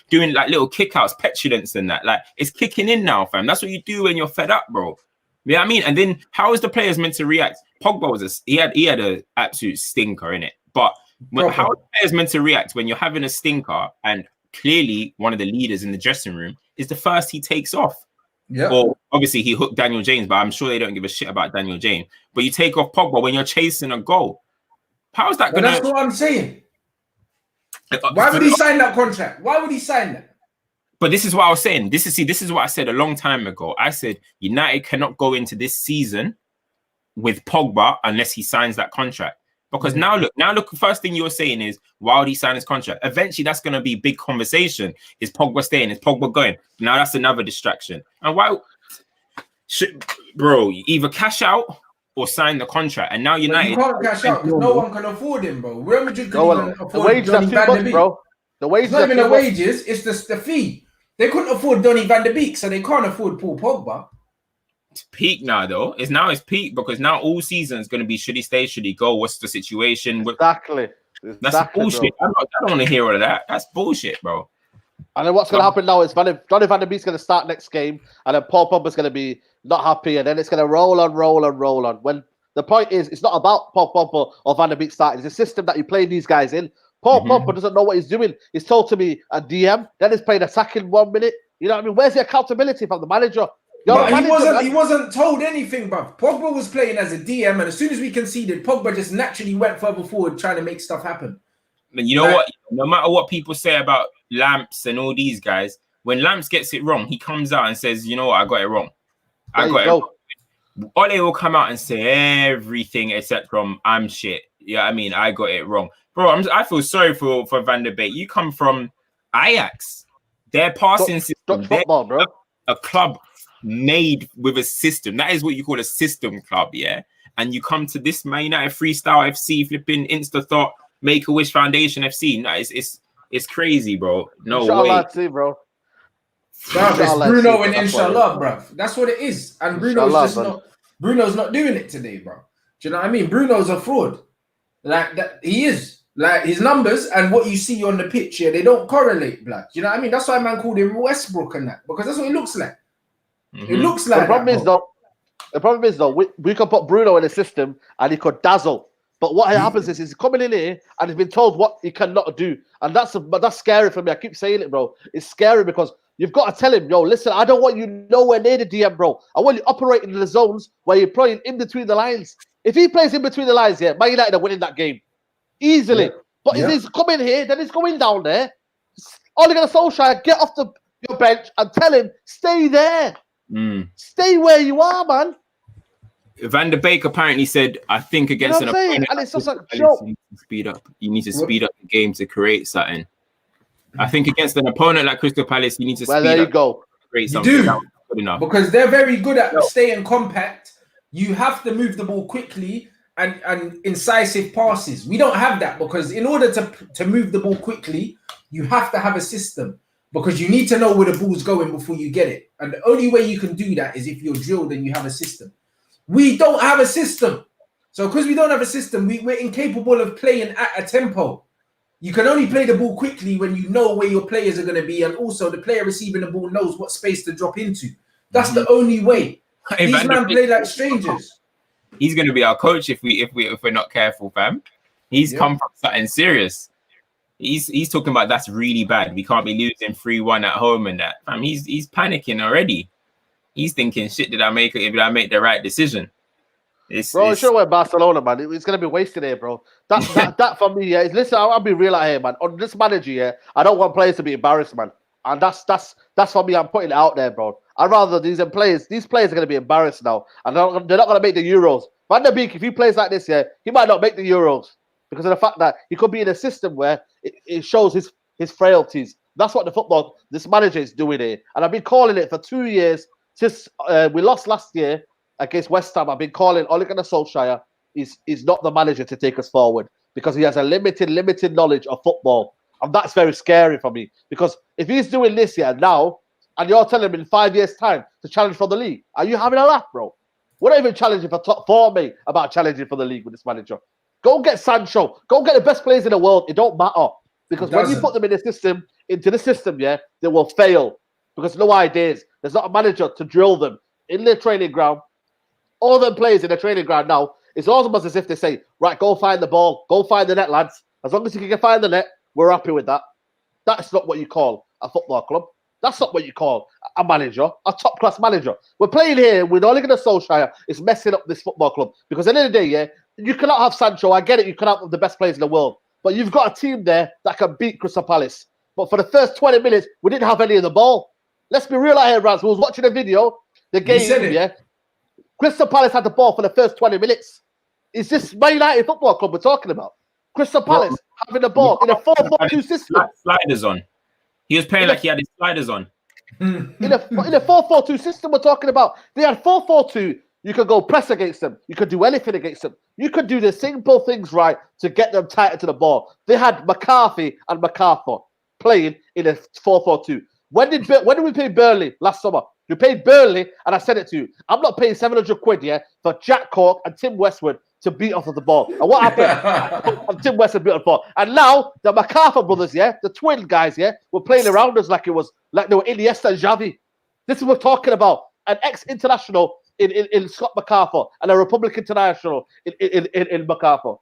doing like little kickouts, petulance and that. Like, it's kicking in now, fam. That's what you do when you're fed up, bro. You know what I mean? And then how is the players meant to react? Pogba was he had an absolute stinker in it. But how are the players meant to react when you're having a stinker and clearly one of the leaders in the dressing room is the first he takes off? Yeah. Or obviously he hooked Daniel James, but I'm sure they don't give a shit about Daniel James. But you take off Pogba when you're chasing a goal. How is that going to... That's what I'm saying. Why would he sign that contract? Why would he sign that? But this is what I was saying. This is what I said a long time ago. I said United cannot go into this season with Pogba unless he signs that contract. Because now look, the first thing you're saying is, why would he sign his contract? Eventually, that's going to be big conversation. Is Pogba staying? Is Pogba going? Now that's another distraction. And why... Bro, either cash out or sign the contract. And now United... You can't cash out because no one can afford him, bro. Real Madrid can even afford the wages are too much, bro. The wages it's not even the wages, it's the fee. They couldn't afford Donny van de Beek, so they can't afford Paul Pogba. It's peak now, though. It's peak because now all season is going to be, should he stay, should he go? What's the situation? Exactly. That's bullshit. I don't want to hear all of that. That's bullshit, bro. And then what's going to happen now is Donny van de Beek's going to start next game, and then Paul Pogba's going to be not happy, and then it's going to roll on. When the point is, it's not about Paul Pogba or Van de Beek starting. It's a system that you play these guys in. Paul Pogba doesn't know what he's doing. He's told to be a DM, then he's playing attacking 1 minute. You know what I mean? Where's the accountability from the manager? He wasn't told anything, bruv. Pogba was playing as a DM, and as soon as we conceded, Pogba just naturally went further forward trying to make stuff happen. And you know what? No matter what people say about Lamps and all these guys, when Lamps gets it wrong, he comes out and says, you know what, I got it wrong. I got it wrong. Ole will come out and say everything except from I'm shit. Yeah, I mean, I got it wrong. Bro, I feel sorry for Van der Beek. You come from Ajax. Their passing system, football, bro. A club made with a system. That is what you call a system club, yeah? And you come to this Man United Freestyle FC, flipping Insta Thought, Make-A-Wish Foundation FC. No, it's crazy, bro. No way. See, bro. It's Bruno and Inshallah, bro. That's what it is. And Bruno's not doing it today, bro. Do you know what I mean? Bruno's a fraud. Like that, he is. Like his numbers and what you see on the pitch here, they don't correlate, blood. Do you know what I mean? That's why man called him Westbrook and that, because that's what it looks like. It looks like. The problem is though, we can put Bruno in a system and he could dazzle. But what happens is he's coming in here and he's been told what he cannot do, and that's scary for me. I keep saying it, bro. It's scary because you've got to tell him, yo, listen, I don't want you nowhere near the DM, bro. I want you operating in the zones where you're playing in between the lines. If he plays in between the lines, yeah, Man United are winning that game easily. Yeah. But if he's coming here, then he's going down there. Ole Gunnar Solskjaer, get off your bench and tell him, stay there. Stay where you are, man. Van der Beek apparently said, I think against an opponent, and it's just like a joke. You need to speed up the game to create something. I think against an opponent like Crystal Palace, you need to create something. You do. Good enough. Because they're very good at staying compact. You have to move the ball quickly and incisive passes. We don't have that, because in order to move the ball quickly, you have to have a system, because you need to know where the ball's going before you get it. And the only way you can do that is if you're drilled and you have a system. We don't have a system. So because we don't have a system, we're incapable of playing at a tempo. You can only play the ball quickly when you know where your players are going to be, and also the player receiving the ball knows what space to drop into. That's the only way. These men play like strangers. He's going to be our coach if we're not careful, fam. He's come from something serious. He's talking about that's really bad. We can't be losing 3-1 at home and that. Fam, he's panicking already. He's thinking, shit, did I make the right decision? It should have went Barcelona, man. It's going to be wasted here, bro. That for me, yeah. Listen, I'll be real out here, man. On this manager, yeah, I don't want players to be embarrassed, man. And that's for me. I'm putting it out there, bro. I'd rather these players are going to be embarrassed now, and they're not going to make the Euros. Van der Beek, if he plays like this, yeah, he might not make the Euros because of the fact that he could be in a system where it shows his frailties. That's what this manager is doing here, and I've been calling it for 2 years since we lost last year against West Ham. I've been calling Ole Gunnar Solskjaer is not the manager to take us forward because he has a limited knowledge of football. And that's very scary for me, because if he's doing this here now and you're telling him in 5 years' time to challenge for the league, are you having a laugh, bro? We're not even challenging for top 4, mate, about challenging for the league with this manager. Go get Sancho. Go get the best players in the world. It don't matter. Because when you put them into the system, yeah, they will fail. Because no ideas. There's not a manager to drill them in their training ground. All them players in the training ground now, it's almost as if they say, right, go find the ball. Go find the net, lads. As long as you can find the net, we're happy with that. That's not what you call a football club. That's not what you call a manager, a top-class manager. We're playing here with Ole Gunnar Solskjaer. It's messing up this football club. Because at the end of the day, yeah, you cannot have Sancho. I get it. You cannot have the best players in the world. But you've got a team there that can beat Crystal Palace. But for the first 20 minutes, we didn't have any of the ball. Let's be real out here, Rants. We was watching a video. The game, yeah. Crystal Palace had the ball for the first 20 minutes. Is this Man United football club we're talking about? Crystal Palace having the ball in a 4-4-2 system. Sliders on. He was playing like he had his sliders on. In a 4-4-2 system we're talking about. They had 4-4-2. You could go press against them. You could do anything against them. You could do the simple things right to get them tighter to the ball. They had McCarthy and MacArthur playing in a 4-4-2. When did we pay Burnley last summer? We paid Burnley, and I said it to you. I'm not paying 700 quid, yeah, for Jack Cork and Tim Westwood to beat off of the ball. And what happened? Tim Westwood beat off the ball. And now the MacArthur brothers, yeah, the twin guys, yeah, were playing around us like they were Iniesta and Xavi. This is what we're talking about. An ex-international in Scott MacArthur and a Republic international in MacArthur.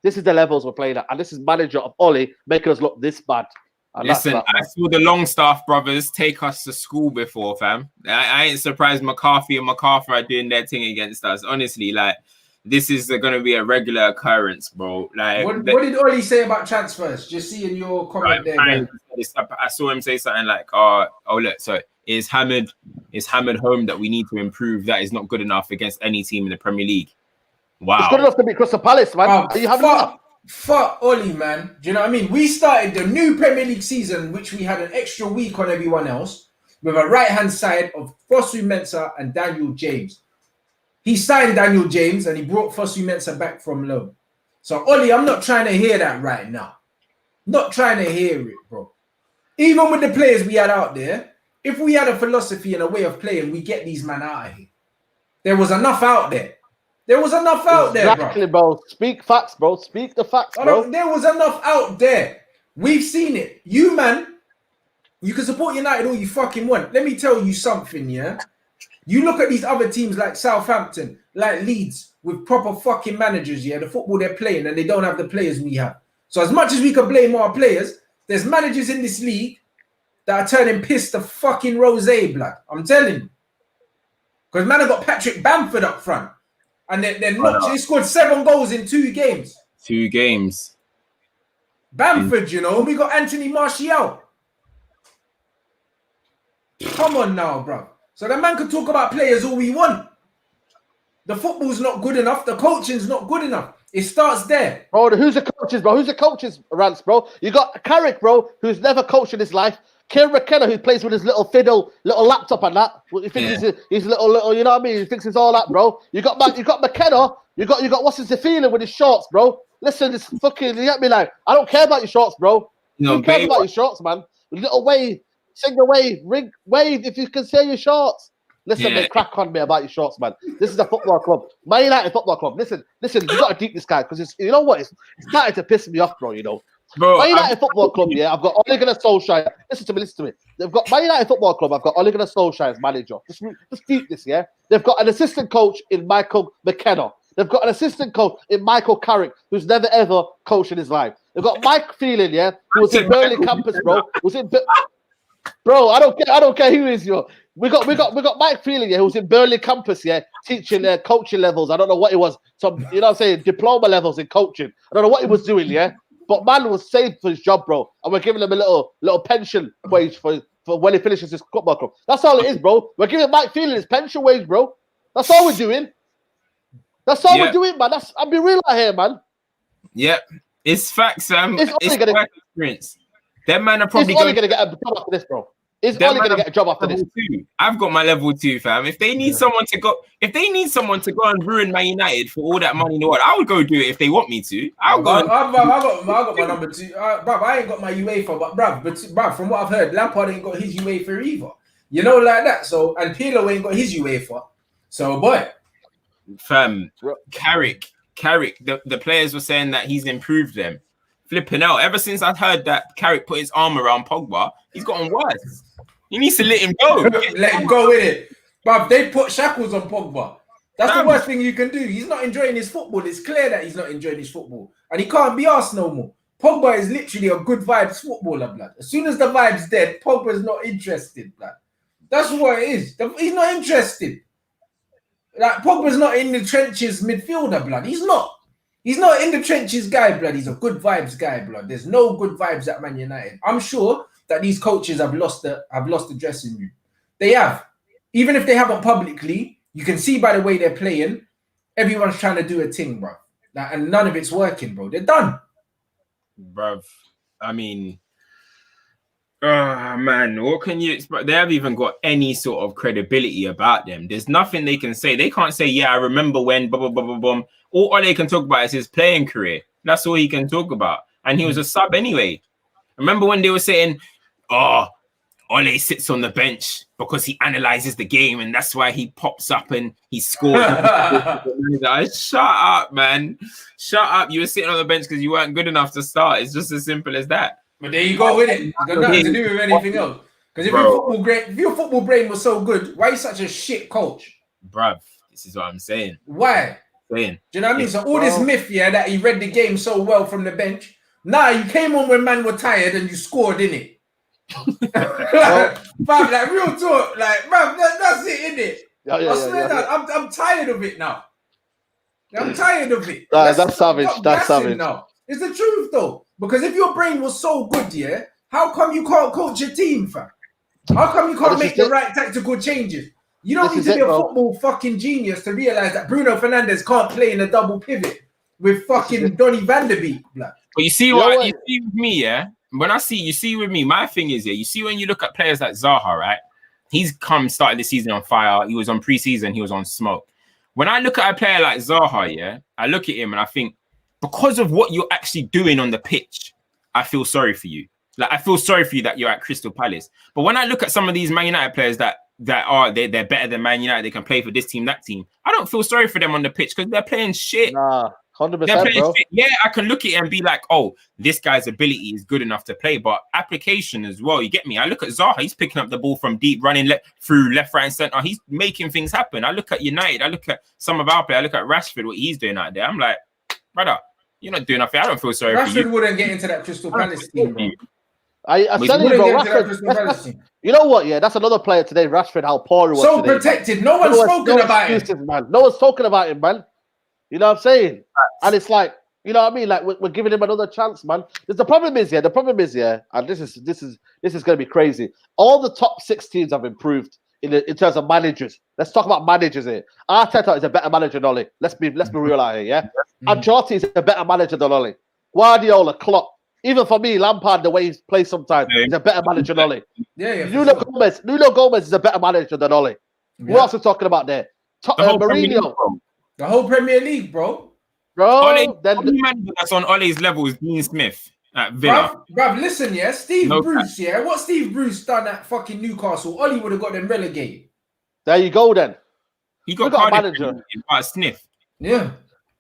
This is the levels we're playing at, and this is manager of Oli making us look this bad. And listen, that, I saw the Longstaff brothers take us to school before, fam. I ain't surprised McCarthy and MacArthur are doing their thing against us. Honestly, like, this is going to be a regular occurrence, bro. Like, what did Oli say about transfers? Just seeing your comment there, man. I saw him say something like, "Oh, look, so is Hamid home that we need to improve? That is not good enough against any team in the Premier League." Wow, it's good enough to beat Crystal Palace, man. Are you having that? Fuck Oli, man. Do you know what I mean? We started the new Premier League season, which we had an extra week on everyone else, with a right-hand side of Fosu-Mensah and Daniel James. He signed Daniel James and he brought Fosu-Mensah back from loan. So, Oli, I'm not trying to hear that right now. Not trying to hear it, bro. Even with the players we had out there, if we had a philosophy and a way of playing, we get these men out of here. There was enough out there. There was enough out there, exactly, bro. Speak facts, bro. Speak the facts, bro. There was enough out there. We've seen it. You, man, you can support United all you fucking want. Let me tell you something, yeah? You look at these other teams like Southampton, like Leeds, with proper fucking managers, yeah? The football they're playing, and they don't have the players we have. So as much as we can blame our players, there's managers in this league that are turning piss to fucking rosé, blood. I'm telling you. Because man, I got Patrick Bamford up front. And they're not. They scored 7 goals in 2 games. 2 games. Bamford, you know. We got Anthony Martial. Come on now, bro. So the man can talk about players all we want. The football's not good enough. The coaching's not good enough. It starts there. Bro, who's the coaches, bro? Who's the coaches, Rants, bro? You got Carrick, bro, who's never coached in his life. Kieran McKenna, who plays with his little fiddle, little laptop and that. He thinks he's little, you know what I mean? He thinks it's all that, bro. You got McKenna. You got what's his feeling with his shorts, bro? Listen, this fucking, you get me, like, I don't care about your shorts, bro. Who cares about your shorts, man? Little wave, sing the wave, wave if you can say your shorts. Listen, mate, crack on me about your shorts, man. This is a football club. Man United Football Club. Listen, you got to deep this guy because you know what? It's starting to piss me off, bro, you know. Bro, Man United Football Club, yeah, I've got Ole Gunnar Solskjaer. Listen to me. They've got Man United Football Club. I've got Ole Gunnar Solskjaer as manager. Just deep this, yeah. They've got an assistant coach in Michael McKenna. They've got an assistant coach in Michael Carrick, who's never ever coached in his life. They've got Mike Phelan, yeah, who was in Burnley campus, bro. Bro, I don't care who is your. We got Mike Phelan, yeah, who was in Burnley campus, yeah, teaching coaching levels. I don't know what he was. Some, you know what I'm saying, diploma levels in coaching. I don't know what he was doing, yeah. But man was saved for his job, bro. And we're giving him a little pension wage for when he finishes his football club. That's all it is, bro. We're giving Mike Phelan his pension wage, bro. That's all we're doing. That's all we're doing, man. I'll be real out here, man. Yeah, it's facts, it's experience. That man are probably going to get a job after this, bro. Is only going to get a job after this. I've got my level 2, fam. If they need someone to go, and ruin Man United for all that money in the world, I would go do it if they want me to. I got my number 2. Bruv, I ain't got my UEFA, but bruv, from what I've heard, Lampard ain't got his UEFA either. You know, like that. So, and Pirlo ain't got his UEFA. So, boy. Fam, Carrick, the players were saying that he's improved them. Flipping out. Ever since I heard that Carrick put his arm around Pogba, he's gotten worse. He needs to let him go. Let him go with it. But they put shackles on Pogba. That's the worst thing you can do. He's not enjoying his football. It's clear that he's not enjoying his football. And he can't be asked no more. Pogba is literally a good vibes footballer, blood. As soon as the vibe's dead, Pogba's not interested, blood. That's what it is. He's not interested. Like, Pogba's not in the trenches midfielder, blood. He's not. He's not in the trenches guy, blood. He's a good vibes guy, blood. There's no good vibes at Man United. I'm sure that these coaches have lost the dressing room. They have. Even if they haven't publicly, you can see by the way they're playing, everyone's trying to do a thing, bro. Like, and none of it's working, bro. They're done. Bruv, I mean, oh man, what can you expect? They haven't even got any sort of credibility about them. There's nothing they can say. They can't say, yeah, I remember when, blah, blah, blah, blah, blah. All they can talk about is his playing career. That's all he can talk about. And he was a sub anyway. Remember when they were saying, oh, Ole sits on the bench because he analyzes the game and that's why he pops up and he scores. Shut up, man. Shut up. You were sitting on the bench because you weren't good enough to start. It's just as simple as that. But there you go with it. It's got nothing to do with anything else. Because if your football brain was so good, why are you such a shit coach? Bruv, this is what I'm saying. Why? saying. Do you know what I mean? So all this myth, yeah, that he read the game so well from the bench. Nah, you came on when man were tired and you scored, innit? Like real talk, like, man, that's it, innit? I swear that I'm tired of it now. I'm tired of it. That's savage. That's savage. Now. It's the truth though, because if your brain was so good, yeah, how come you can't coach your team, fam? How come you can't make the right tactical changes? You don't need to be a football fucking genius to realize that Bruno Fernandes can't play in a double pivot with fucking Donny van der Beek. But you see what you see with me, yeah? When you see with me, my thing is, yeah, you see when you look at players like Zaha, right? He's started the season on fire. He was on preseason, he was on smoke. When I look at a player like Zaha, yeah, I look at him and I think, because of what you're actually doing on the pitch, I feel sorry for you. Like, I feel sorry for you that you're at Crystal Palace. But when I look at some of these Man United players they're better than Man United, they can play for this team, that team, I don't feel sorry for them on the pitch because they're playing shit. Nah, 100%, bro. Shit. Yeah, I can look at it and be like, oh, this guy's ability is good enough to play, but application as well, you get me? I look at Zaha, he's picking up the ball from deep, running through left, right, and centre. He's making things happen. I look at United, I look at some of our players, I look at Rashford, what he's doing out there. I'm like, brother, you're not doing nothing. I don't feel sorry for you. Rashford wouldn't get into that Crystal Palace team, bro. I tell you, bro, Rashford, you know what? Yeah, that's another player today, Rashford, how poor he was so today, protected. Man. No one's spoken about him. Man. No one's talking about him, man. You know what I'm saying? And it's like, you know what I mean? Like, we're giving him another chance, man. The problem is, and this is going to be crazy. All the top 6 teams have improved in terms of managers. Let's talk about managers here. Arteta is a better manager than Ole. Let's be real out here, yeah? Ancelotti is a better manager than Ole. Guardiola, Klopp. Even for me, Lampard, the way he plays sometimes, he's a better manager than Ole. Nuno Gomez is a better manager than Ole. Who else are we talking about there? Mourinho. The whole Premier League, bro. Ole, the only manager that's on Ole's level is Dean Smith at Villa. Bruv, listen, yeah, Steve Bruce, yeah. What Steve Bruce done at fucking Newcastle, Ole would have got them relegated. There you go, then. He got a manager. Sniff. Yeah.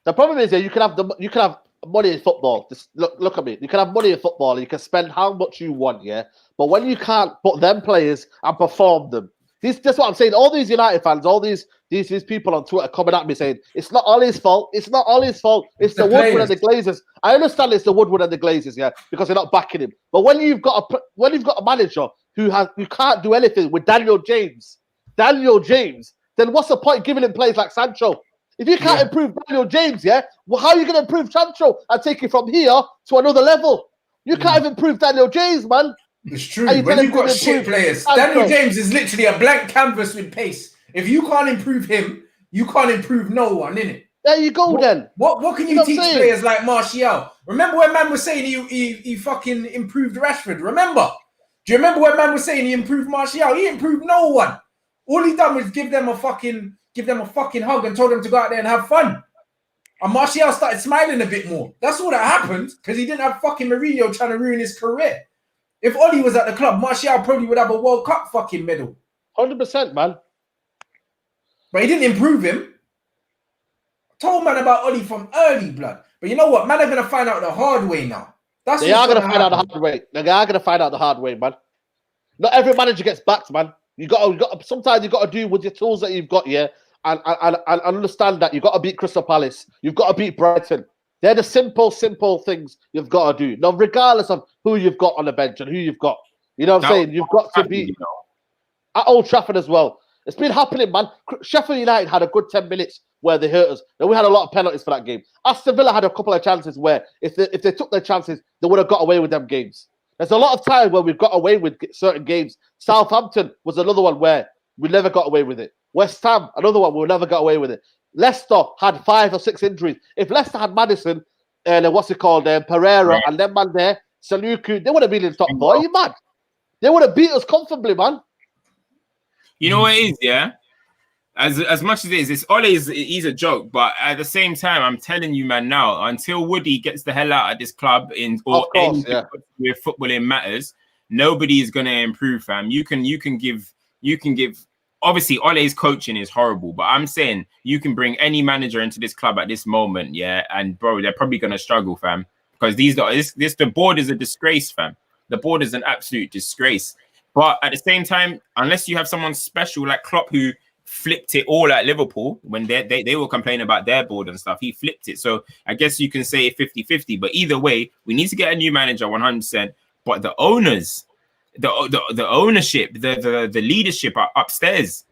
The problem is, yeah, you can have money in football. Just look at me. You can have money in football. You can spend how much you want, yeah. But when you can't put them players and perform them, that's what I'm saying. All these United fans, all these people on Twitter coming at me saying it's not Ole's fault. It's not Ole's fault. It's the Woodward and the Glazers. I understand it's the Woodward and the Glazers, yeah, because they're not backing him. But when you've got a manager who can't do anything with Daniel James, then what's the point giving him players like Sancho? If you can't improve Daniel James, yeah, well, how are you going to improve Sancho and take it from here to another level? You can't even improve Daniel James, man. It's true. When you've got shit players, Daniel James is literally a blank canvas with pace. If you can't improve him, you can't improve no one, innit? There you go, then. What can you teach players like Martial? Remember when man was saying he fucking improved Rashford? Remember? Do you remember when man was saying he improved Martial? He improved no one. All he done was give them a fucking hug and told them to go out there and have fun. And Martial started smiling a bit more. That's all that happened because he didn't have fucking Mourinho trying to ruin his career. If Ole was at the club, Martial probably would have a World Cup fucking medal. 100%, man. But he didn't improve him. I told man about Ole from early, blood. But you know what? Man are going to find out the hard way now. They are going to find out the hard way. They are going to find out the hard way, man. Not every manager gets backed, man. Sometimes you got to do with your tools that you've got, yeah, and understand that you've got to beat Crystal Palace. You've got to beat Brighton. They're the simple things you've got to do. Now, regardless of who you've got on the bench and who you've got, you know what I'm saying? You've got to beat at Old Trafford as well. It's been happening, man. Sheffield United had a good 10 minutes where they hurt us. Then we had a lot of penalties for that game. Aston Villa had a couple of chances where if they took their chances, they would have got away with them games. There's a lot of times where we've got away with certain games. Southampton was another one where we never got away with it. West Ham, another one, we never got away with it. Leicester had 5 or 6 injuries. If Leicester had Maddison, Pereira, and them man there, Saluku, they would have been in top 4. Are you mad? They would have beat us comfortably, man. You know what it is, yeah? As much as it is, he's a joke, but at the same time, I'm telling you, man, now, until Woody gets the hell out of this club with footballing matters, nobody is going to improve, fam. You can give. Obviously, Ole's coaching is horrible, but I'm saying you can bring any manager into this club at this moment, yeah, and bro, they're probably gonna struggle, fam, because the board is a disgrace, fam. The board is an absolute disgrace. But at the same time, unless you have someone special like Klopp who flipped it all at Liverpool when they were complaining about their board and stuff. He flipped it. So I guess you can say 50-50. But either way, we need to get a new manager 100%. But the owners, the ownership, the leadership are upstairs.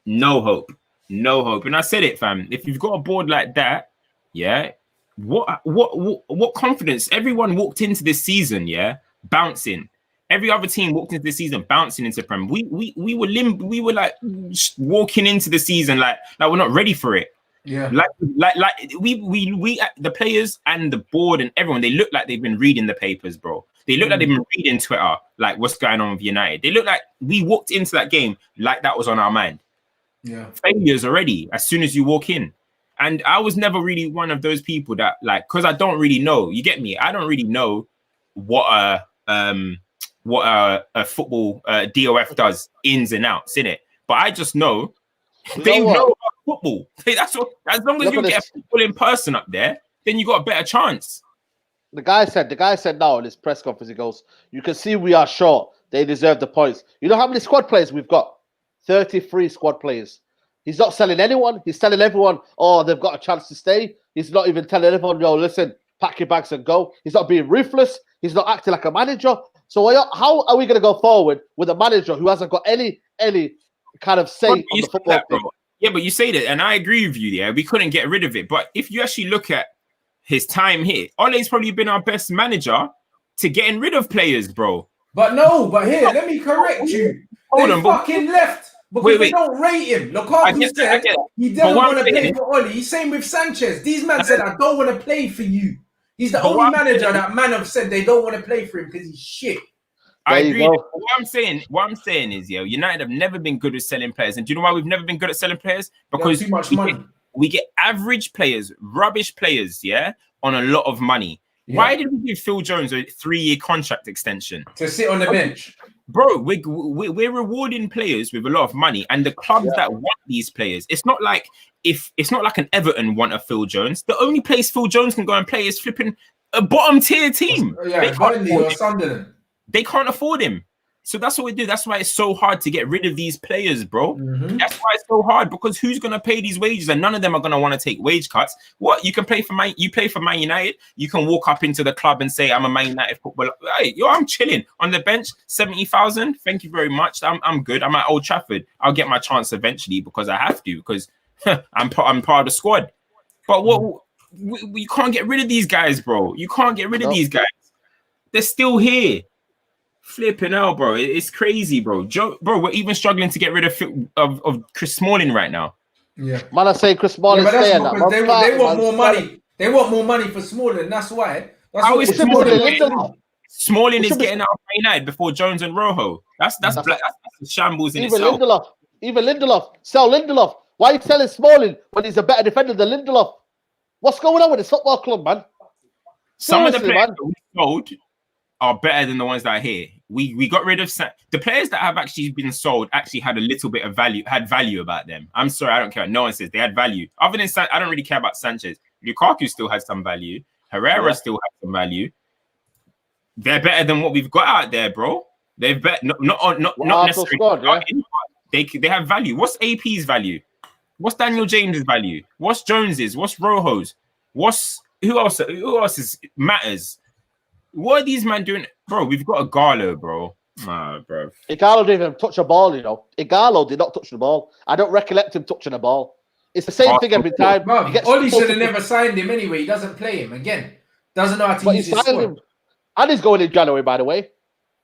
No hope. No hope. And I said it, fam. If you've got a board like that, yeah, what confidence? Everyone walked into this season, yeah, bouncing. Every other team walked into the season bouncing into Prem. We were like walking into the season like we're not ready for it. Yeah. Like we the players and the board and everyone, they look like they've been reading the papers, bro. They look like they've been reading Twitter, like what's going on with United. They look like we walked into that game like that was on our mind. Yeah. Failures already as soon as you walk in. And I was never really one of those people that like, because I don't really know, you get me? I don't really know what a football DOF does ins and outs, innit? But I just know they know about football. That's what, as long as you get people in person up there, then you got a better chance. The guy said now in his press conference, he goes, you can see we are short. They deserve the points. You know how many squad players we've got? 33 squad players. He's not selling anyone. He's telling everyone, oh, they've got a chance to stay. He's not even telling everyone, yo, listen, pack your bags and go. He's not being ruthless. He's not acting like a manager. So how are we going to go forward with a manager who hasn't got any kind of say on the football team? Yeah, but you say that, and I agree with you there. We couldn't get rid of it. But if you actually look at his time here, Ole's probably been our best manager to getting rid of players, bro. But here, let me correct you. They fucking left. Because they don't rate him. Lukaku said he doesn't want to play for Ole. Same with Sanchez. These men said, I don't want to play for you. He's the only manager that man have said they don't want to play for him because he's shit. I agree. What I'm saying is, United have never been good at selling players. And do you know why we've never been good at selling players? Because too much money. We get average players, rubbish players, on a lot of money. Yeah. Why did we give Phil Jones a 3-year contract extension? To sit on the bench. Bro, we're rewarding players with a lot of money, and the clubs that want these players, it's not like an Everton want a Phil Jones. The only place Phil Jones can go and play is flipping a bottom tier team. Sunderland. They can't afford him. So that's what we do. That's why it's so hard to get rid of these players, bro. Mm-hmm. That's why it's so hard, because who's gonna pay these wages? And none of them are gonna want to take wage cuts. What, you can play for Man United, you can walk up into the club and say, I'm a Man United footballer. Hey, I'm chilling on the bench, 70,000. Thank you very much. I'm good. I'm at Old Trafford. I'll get my chance eventually because I have to, because I'm part of the squad. But you can't get rid of these guys, bro. You can't get rid of these guys. They're still here. Flipping out, bro. It's crazy, bro. Bro, we're even struggling to get rid of Chris Smalling right now. Yeah. Man, I say Chris Smalling they want more money. They want more money for Smalling. That's why. Smalling is getting out of United before Jones and Rojo. That's shambles in itself. Even Lindelof. Sell Lindelof. Why are you selling Smalling when he's a better defender than Lindelof? What's going on with this football club, man? Some of the players that we sold are better than the ones that are here. We got rid of the players that have actually been sold. Actually had a little bit of value, had value about them. I'm sorry, I don't care. No one says they had value. Other than I don't really care about Sanchez. Lukaku still has some value. Herrera still has some value. They're better than what we've got out there, bro. They're better, not necessarily. Squad, they have value. What's AP's value? What's Daniel James's value? What's Jones's? What's Rojo's? Who else is matters? What are these men doing? Bro, we've got a Igalo, bro. Bro. Igalo didn't even touch a ball, you know. Igalo did not touch the ball. I don't recollect him touching a ball. It's the same thing every time. Oli should have never signed him anyway. He doesn't play him again. Doesn't know how to use his squad. Him. And he's going in January, by the way.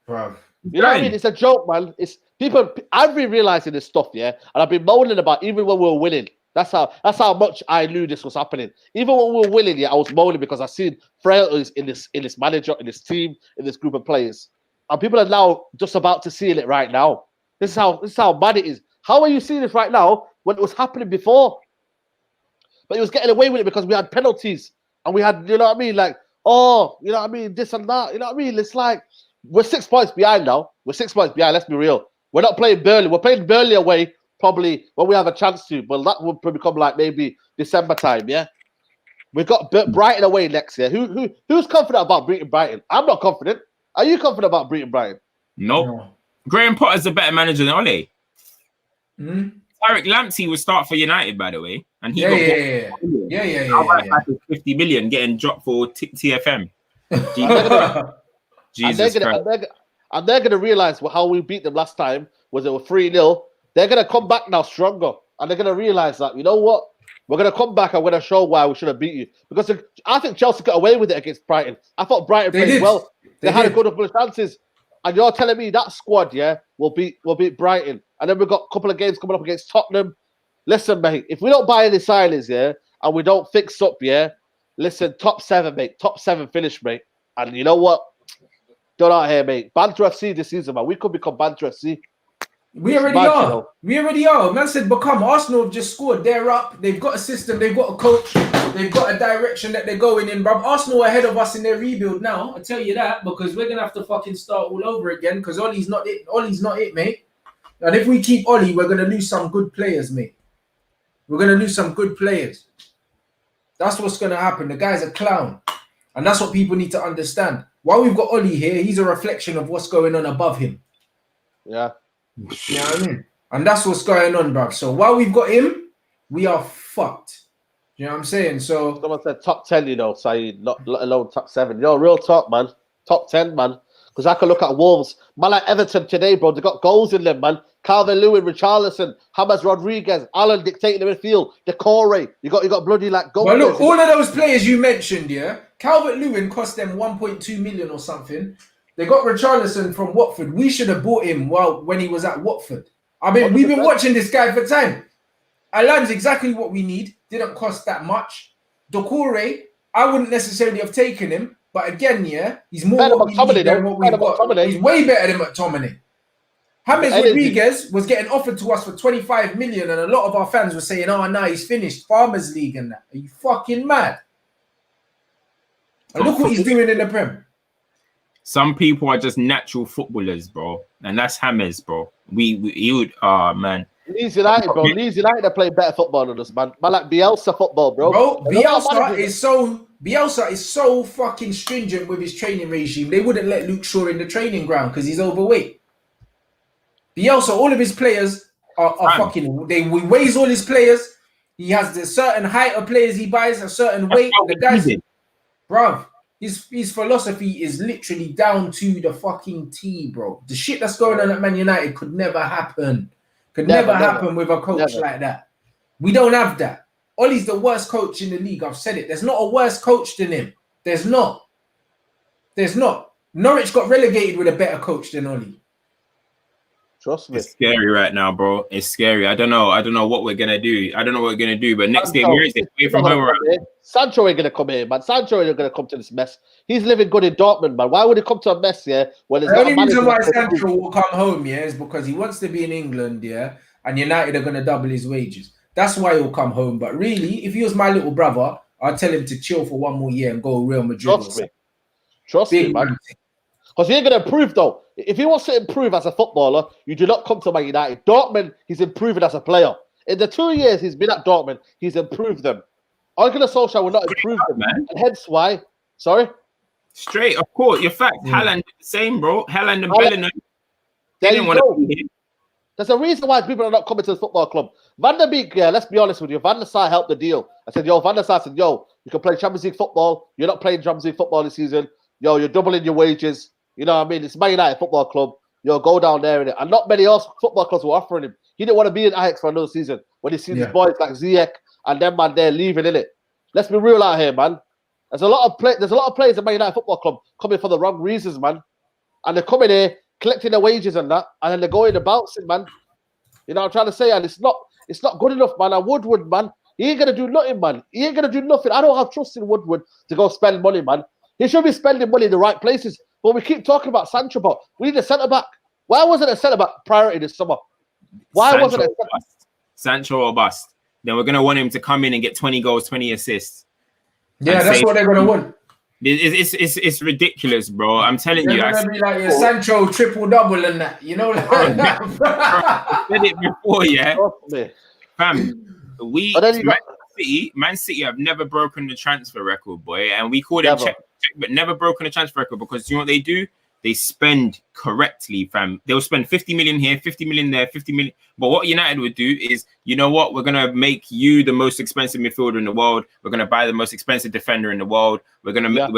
Bro. You know what I mean? It's a joke, man. It's people. I've been realizing this stuff, and I've been moaning about even when we were winning. That's how much I knew this was happening. Even when we were winning, I was moaning because I seen frailties in this manager, in this team, in this group of players. And people are now just about to see it right now. This is how bad it is. How are you seeing this right now when it was happening before? But he was getting away with it because we had penalties and we had, you know what I mean? Like, oh, you know what I mean? This and that, you know what I mean? It's like we're 6 points behind now. We're 6 points behind. Let's be real. We're not playing Burnley. We're playing Burnley away. Probably when we have a chance to, but that will probably come like maybe December time. Yeah, we've got Brighton away next year. Who's confident about beating Brighton? I'm not confident. Are you confident about beating Brighton? Nope. No. Graham Potter's a better manager than Ole. Tarek Lamptey would start for United, by the way, and he Yeah, got yeah. Now like 50 million getting dropped for TFM. Jesus Christ. And they're gonna realize how we beat them last time was it was 3-0. They're gonna come back now stronger, and they're gonna realize that you know what, we're gonna come back and we're gonna show why we should have beat you. Because I think Chelsea got away with it against Brighton. I thought Brighton played well. They had a good couple of chances, and you're telling me that squad, will beat Brighton, and then we've got a couple of games coming up against Tottenham. Listen, mate, if we don't buy any signings, and we don't fix up, listen, top 7, mate, top 7 finish, mate, and you know what? Don't out here, mate. Banter FC this season, man. We could become Banter FC. We already are. You know? We already are. Man said become. Arsenal have just scored. They're up. They've got a system. They've got a coach. They've got a direction that they're going in, bro. Arsenal are ahead of us in their rebuild now. I'll tell you that because we're gonna have to fucking start all over again because Ollie's not it. Ollie's not it, mate. And if we keep Ollie, we're gonna lose some good players, mate. We're gonna lose some good players. That's what's gonna happen. The guy's a clown, and that's what people need to understand. While we've got Ollie here, he's a reflection of what's going on above him. Yeah. You know what I mean? And that's what's going on, bruv. So while we've got him, we are fucked. You know what I'm saying? So someone said top 10, you know, Saeed, not let alone top 7. Yo, real talk, man. Top 10, man. Because I can look at Wolves. Man, like Everton today, bro. They got goals in them, man. Calvert-Lewin, Richarlison, James Rodriguez, Allen dictating the midfield, Decore. You got bloody like goals. But look, all of those players you mentioned, Calvert-Lewin cost them 1.2 million or something. They got Richarlison from Watford. We should have bought him when he was at Watford. I mean, we've been watching this guy for time. Alan's exactly what we need. Didn't cost that much. Decore, I wouldn't necessarily have taken him. But again, he's more what we need than what we've got. He's way better than McTominay. James Rodriguez was getting offered to us for 25 million, and a lot of our fans were saying, "Oh, no, he's finished Farmers League and that." Are you fucking mad? And look what he's doing in the Prem. Some people are just natural footballers, bro, and that's James, bro. He would, man. Leeds United, bro. Leeds United are playing better football than us, man. Man, like Bielsa football, bro. Bielsa is so fucking stringent with his training regime. They wouldn't let Luke Shaw in the training ground because he's overweight. Bielsa, all of his players are fucking. He weighs all his players. He has the certain height of players he buys, a certain weight. The guys, bruv, his philosophy is literally down to the fucking T, bro. The shit that's going on at Man United could never happen. Could never happen with a coach like that. We don't have that. Ollie's the worst coach in the league. I've said it. There's not a worse coach than him. There's not. Norwich got relegated with a better coach than Ollie. Trust me. It's scary right now, bro. It's scary. I don't know what we're gonna do. But next game, where is it? Away from home. Sancho ain't gonna come here, man. Sancho ain't gonna come to this mess. He's living good in Dortmund, man. Why would he come to a mess, when the only reason why Sancho will come home, is because he wants to be in England, and United are gonna double his wages. That's why he'll come home. But really, if he was my little brother, I'd tell him to chill for 1 more year and go Real Madrid. Trust me, man. Because he ain't going to improve, though. If he wants to improve as a footballer, you do not come to Man United. Dortmund, he's improving as a player. In the 2 years he's been at Dortmund, he's improved them. Ole Gunnar Solskjaer will not improve them, man. And hence why. Sorry? Straight, of course. Your fact. Haaland did the same, bro. Haaland and Bellingham. They didn't want to be here. There's a reason why people are not coming to the football club. Van der Beek, let's be honest with you. Van der Sar helped the deal. Van der Sar said, you can play Champions League football. You're not playing Champions League football this season. You're doubling your wages. You know what I mean? It's Man United Football Club. Go down there in it. And not many else football clubs were offering him. He didn't want to be in Ajax for another season when he sees his boys like Ziyech and them man there leaving in it. Let's be real out here, man. There's a lot of players at Man United Football Club coming for the wrong reasons, man. And they're coming here, collecting their wages and that, and then they're going and bouncing, man. You know what I'm trying to say? And it's not good enough, man. And Woodward, man, he ain't gonna do nothing, man. He ain't gonna do nothing. I don't have trust in Woodward to go spend money, man. He should be spending money in the right places. But we keep talking about Sancho, but we need a centre-back. Why wasn't a centre-back priority this summer? Why wasn't it Sancho or bust? Then we're gonna want him to come in and get 20 goals, 20 assists. Yeah, that's what they're gonna want. It's ridiculous, bro. I'm telling you. It's gonna be like your Sancho triple-double and that, you know? I said it before, Fam, Man City have never broken the transfer record, boy, and we call them check, but never broken the transfer record because you know what they do? they spend correctly, fam. They'll spend 50 million here, 50 million there, 50 million. But what United would do is, you know what? We're gonna make you the most expensive midfielder in the world. We're gonna buy the most expensive defender in the world. We're gonna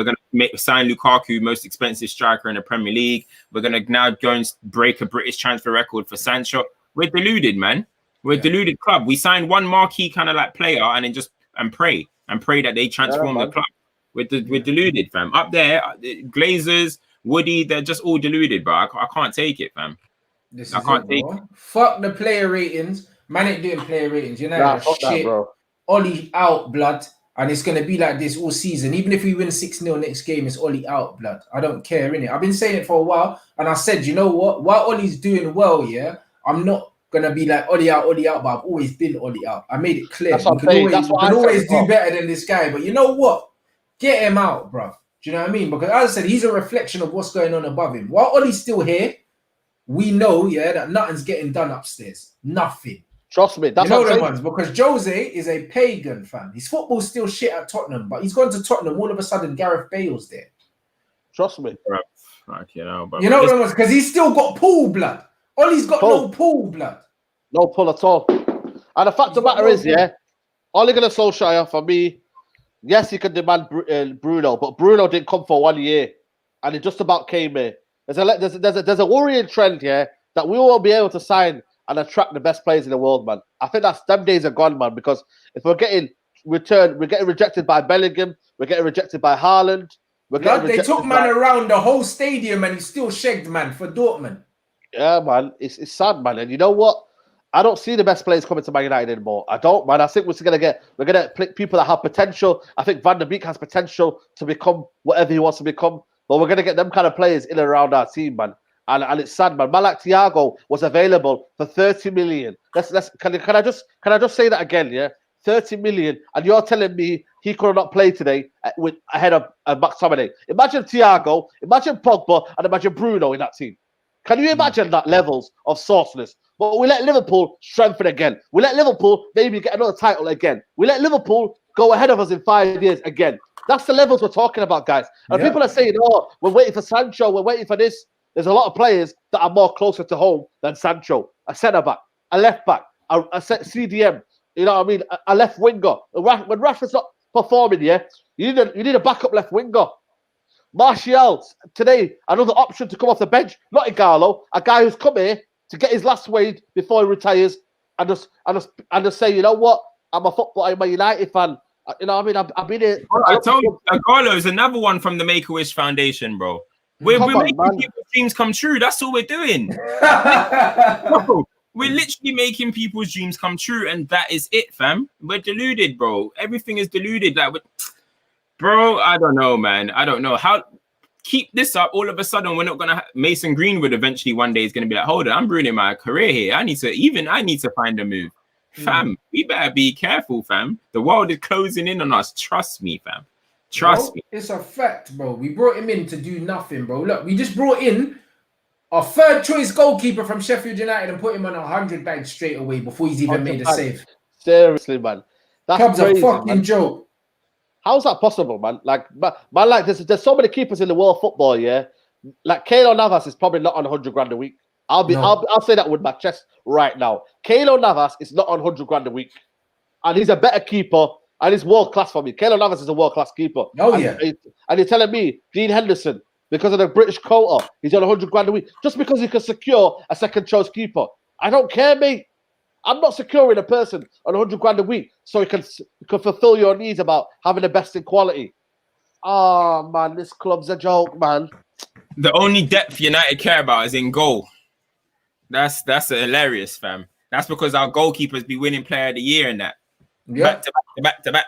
sign Lukaku, most expensive striker in the Premier League. We're gonna now go and break a British transfer record for Sancho. We're deluded, man. We're a deluded club. We signed one marquee kind of like player and then just pray that they transform the club. We're deluded, fam. Up there, Glazers, Woody, they're just all deluded, bro. I can't take it, fam. I can't take it. Fuck the player ratings. Man ain't doing player ratings. You know shit. That, bro. Ollie out, blood. And it's going to be like this all season. Even if we win 6-0 next game, it's Ollie out, blood. I don't care, innit? I've been saying it for a while. And I said, you know what? While Ollie's doing well, yeah, I'm not going to be like Ollie out, but I've always been Ollie out. I made it clear. That's what I'm saying. That's what I always do better than this guy. But you know what? Get him out, bro. Do you know what I mean? Because as I said, he's a reflection of what's going on above him. While Ollie's still here, we know, yeah, that nothing's getting done upstairs. Nothing. Trust me. That's what I'm saying. Because Jose is a pagan fan. His football's still shit at Tottenham, but he's gone to Tottenham. All of a sudden, Gareth Bale's there. Trust me. You know what I mean? Because he's still got pool blood. Ollie's got no pool blood. No pull at all. And the fact of the matter is, yeah, Ole Gunnar Solskjaer, for me, yes, he can demand Bruno, but Bruno didn't come for 1 year, and it just about came here. There's a worrying trend here that we won't be able to sign and attract the best players in the world, man. I think them days are gone, man. Because if we're getting rejected by Bellingham, we're getting rejected by Haaland. They took man around the whole stadium, and he still shagged man for Dortmund. Yeah, man, it's sad, man. And you know what? I don't see the best players coming to Man United anymore. I don't, man. I think we're gonna pick people that have potential. I think Van der Beek has potential to become whatever he wants to become. But we're gonna get them kind of players in and around our team, man. And it's sad, man. Man like Thiago was available for 30 million. Can I just say that again? Yeah, 30 million, and you're telling me he could not play today ahead of McTominay. Imagine Thiago, imagine Pogba, and imagine Bruno in that team. Can you imagine that levels of sauciness? But we let Liverpool strengthen again. We let Liverpool maybe get another title again. We let Liverpool go ahead of us in 5 years again. That's the levels we're talking about, guys. And people are saying, oh, we're waiting for Sancho, we're waiting for this. There's a lot of players that are more closer to home than Sancho. A centre-back, a left-back, a CDM, you know what I mean? A left winger. When Rashford's not performing, you need a backup left winger. Martial, today, another option to come off the bench. Not Igalo, a guy who's come here to get his last wage before he retires and just say, you know what? I'm a United fan. You know what I mean? I've been here. I told you, Igalo is another one from the Make-A-Wish Foundation, bro. We're making people's dreams come true. That's all we're doing. Bro, we're literally making people's dreams come true, and that is it, fam. We're deluded, bro. Everything is deluded. Bro, I don't know, man. I don't know how. Keep this up. All of a sudden, we're not gonna. Mason Greenwood eventually one day is gonna be like, hold on, I'm ruining my career here. I need to find a move, fam. We better be careful, fam. The world is closing in on us. Trust me, fam. Trust me. It's a fact, bro. We brought him in to do nothing, bro. Look, we just brought in our third choice goalkeeper from Sheffield United and put him on 100 bags straight away before he's even made a save. Seriously, man. That's a fucking joke. How's that possible, man? Like there's so many keepers in the world football, yeah. Like Keylor Navas is probably not on 100 grand a week. I'll say that with my chest right now. Keylor Navas is not on 100 grand a week, and he's a better keeper. And he's world class for me. Keylor Navas is a world class keeper. Oh, yeah. And you're telling me Dean Henderson, because of the British quota, he's on 100 grand a week just because he can secure a second choice keeper. I don't care, mate. I'm not securing a person on 100 grand a week so he can fulfill your needs about having the best in quality. Oh, man, this club's a joke, man. The only depth United care about is in goal. That's hilarious, fam. That's because our goalkeepers be winning player of the year and that. Yeah. Back to back.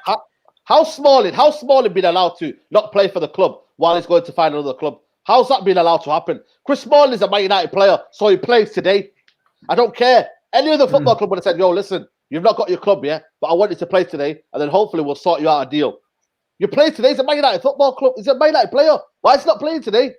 How Smalling been allowed to not play for the club while he's going to find another club? How's that been allowed to happen? Chris Smalling is a Man United player, so he plays today. I don't care. Any other football club would have said, yo, listen, you've not got your club yet, but I want you to play today, and then hopefully we'll sort you out a deal. You play today, he's a Man United football club. He's a Man United player. Why is he not playing today?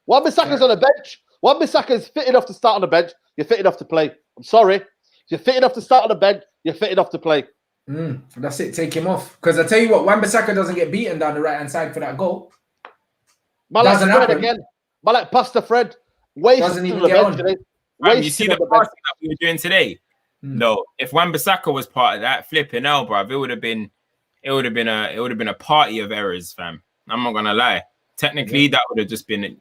Wan-Bissaka's on the bench. Wan-Bissaka is fit enough to start on the bench. You're fit enough to play. I'm sorry. If you're fit enough to start on the bench, you're fit enough to play. That's it. Take him off. Because I tell you what, Wan-Bissaka doesn't get beaten down the right-hand side for that goal. Doesn't happen again. But like Pastor Fred, wasted Doesn't even the get bench on. today. Fam, you see the Wasted passing on that we were doing today? No, if Wan-Bissaka was part of that, flipping hell, bruv, it would have been a party of errors, fam. I'm not gonna lie. Technically, that would have just been.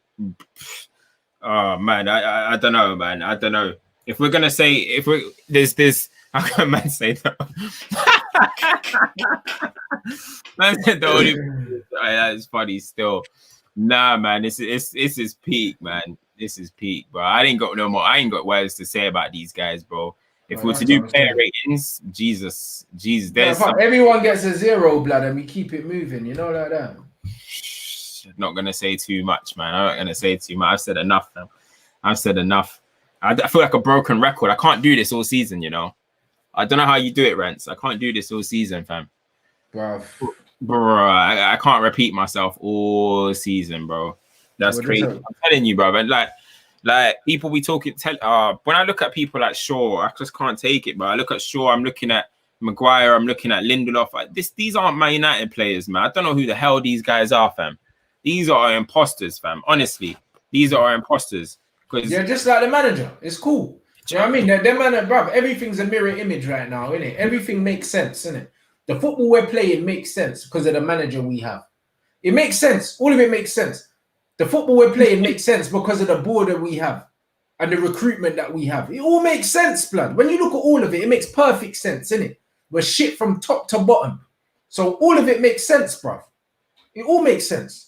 Oh man, I don't know, man. I don't know. If we're gonna say there's how can man say that? Man said the only that is funny still. Nah, man, this is peak, man. This is peak, bro. I ain't got words to say about these guys, bro. If we're to do player ratings, Jesus, there's everyone gets a 0, blood, and we keep it moving, you know, like that. Not gonna say too much, man. I'm not gonna say too much. I've said enough, man. I've said enough. I feel like a broken record. I can't do this all season, you know. I don't know how you do it, Rants. I can't do this all season, fam. Bro, I can't repeat myself all season, bro. That's crazy. I'm telling you, bro. And like people we talking. When I look at people like Shaw, I just can't take it, bro. I look at Shaw. I'm looking at Maguire. I'm looking at Lindelof. These aren't Man United players, man. I don't know who the hell these guys are, fam. These are imposters, fam. Honestly, these are imposters. Yeah, just like the manager. It's cool. Do you know what I mean? Them man, bro, everything's a mirror image right now, innit? Everything makes sense, innit? The football we're playing makes sense because of the manager we have. It makes sense. All of it makes sense. The football we're playing makes sense because of the border we have and the recruitment that we have. It all makes sense, blood. When you look at all of it, it makes perfect sense, innit? We're shit from top to bottom. So all of it makes sense, bruv. It all makes sense.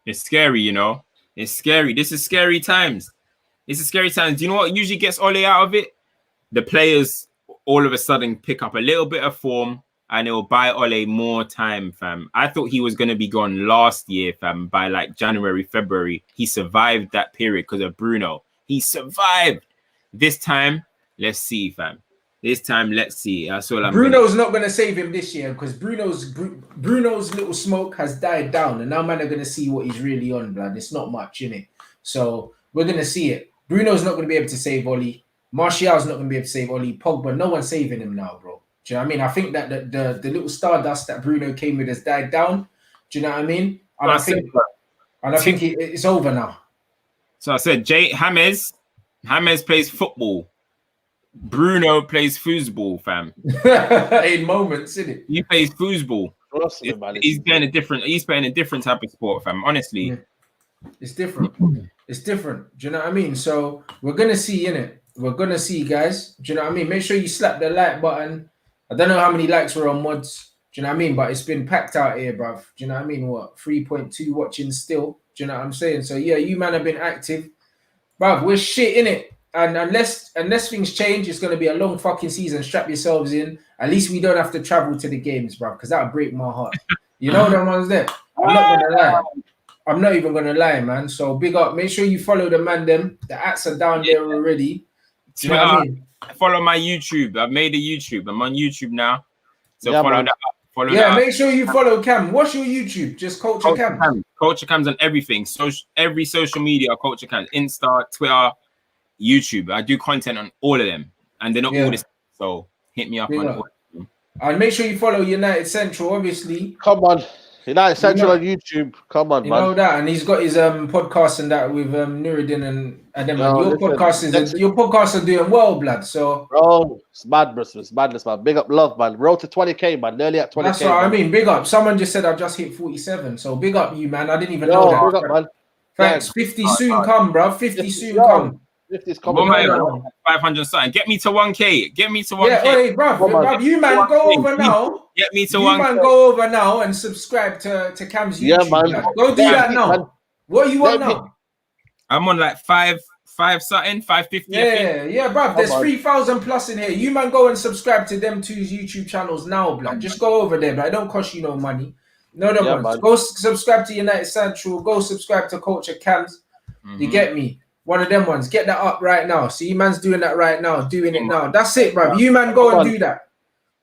It's scary, you know. It's scary. This is scary times. This is scary times. Do you know what usually gets Ole out of it? The players all of a sudden pick up a little bit of form and it will buy Ole more time, fam. I thought he was going to be gone last year, fam, by like January, February. He survived that period because of Bruno. He survived. This time, let's see, fam. This time, let's see. That's all I'm Bruno's not going to save him this year because Bruno's little smoke has died down. And now man are going to see what he's really on, blood. It's not much, innit? So we're going to see it. Bruno's not going to be able to save Ole. Martial's not going to be able to save Ole. Pogba, no one's saving him now, bro. Do you know what I mean? I think that the little stardust that Bruno came with has died down. Do you know what I mean? And I think it's over now. So I said, James plays football. Bruno plays foosball, fam. In moments, innit? He plays foosball. He's playing a different type of sport, fam. Honestly. Yeah. It's different. It's different. Do you know what I mean? So we're gonna see, innit? We're gonna see, guys. Do you know what I mean? Make sure you slap the like button. I don't know how many likes were on mods. Do you know what I mean? But it's been packed out here, bruv. Do you know what I mean? What? 3.2 watching still. Do you know what I'm saying? So yeah, you man have been active. Bruv, we're shit, innit? And unless things change, it's going to be a long fucking season. Strap yourselves in. At least we don't have to travel to the games, bro, because that would break my heart. You know them ones there? I'm not going to lie. I'm not even going to lie, man. So big up. Make sure you follow the man them. The ads are down there already. Do you know what I mean? Follow my YouTube. I've made a YouTube. I'm on YouTube now. So follow that up. Follow that make sure you follow Cam. What's your YouTube? Just Culture Cam. Culture Cam's on everything. Every social media, Culture Cam. Insta, Twitter, YouTube. I do content on all of them, and they're not all this. So hit me up on all of them. And make sure you follow United Central, obviously. Come on, United Central on YouTube. Come on, man. You know that, and he's got his podcast and that with Nuruddin and them. Your podcasts are doing well, blood. So it's madness, it's madness, man. Big up, love, man. Road to 20k, man. Nearly at 20k. That's what I mean. Big up. Someone just said I've just hit 47. So big up you, man. I didn't even know that. Big up, man. Thanks. 50 soon come, bro. 50 soon come. 50's coming. 500 something. Get me to 1k. Get me to 1k. Yeah, hey, bruv, you man go over now. Get me to 1k. You man go over now and subscribe to Cam's YouTube. Yeah, man. Go do that now. Man. What are you on now? I'm on like 5 something, 550. Yeah, bruv. There's 3,000 plus in here. You man go and subscribe to them two's YouTube channels now, blood. Just go over there, but it don't cost you no money. Go subscribe to United Central. Go subscribe to Culture Cams. You get me? One of them ones. Get that up right now. See, man's doing that right now. Doing it now. That's it, bro. You man go and do that.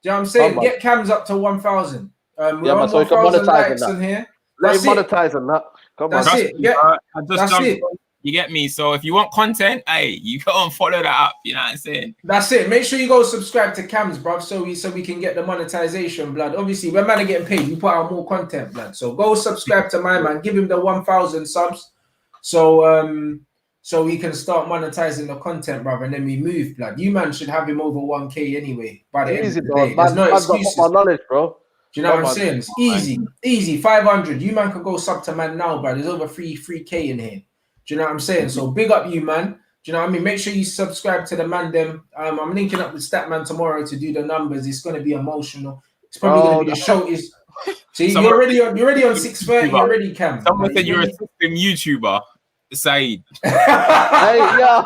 Do you know what I'm saying? Get Cams up to 1,000. We're on 1,000 likes in here. Let's monetize on that. Come on. That's it. You get me? So if you want content, hey, you go and follow that up. You know what I'm saying? That's it. Make sure you go subscribe to Cams, bro, so we can get the monetization, blood. Obviously, when man are getting paid, we put out more content, blood. So go subscribe to my man. Give him the 1,000 subs. so we can start monetizing the content, brother, and then we move, blood. You man should have him over 1K anyway by the end of the day. There's no excuses. My knowledge, bro. Do you know what I'm saying? It's easy. 500. You man can go sub to man now, bro. There's over 3K in here. Do you know what I'm saying? So big up you, man. Do you know what I mean? Make sure you subscribe to the man them. I'm linking up with Statman tomorrow to do the numbers. It's gonna be emotional. It's probably gonna be the show. See, you're already on 6:30 already, Cam. Someone said you're a system YouTuber, Saeed. Hey, yeah.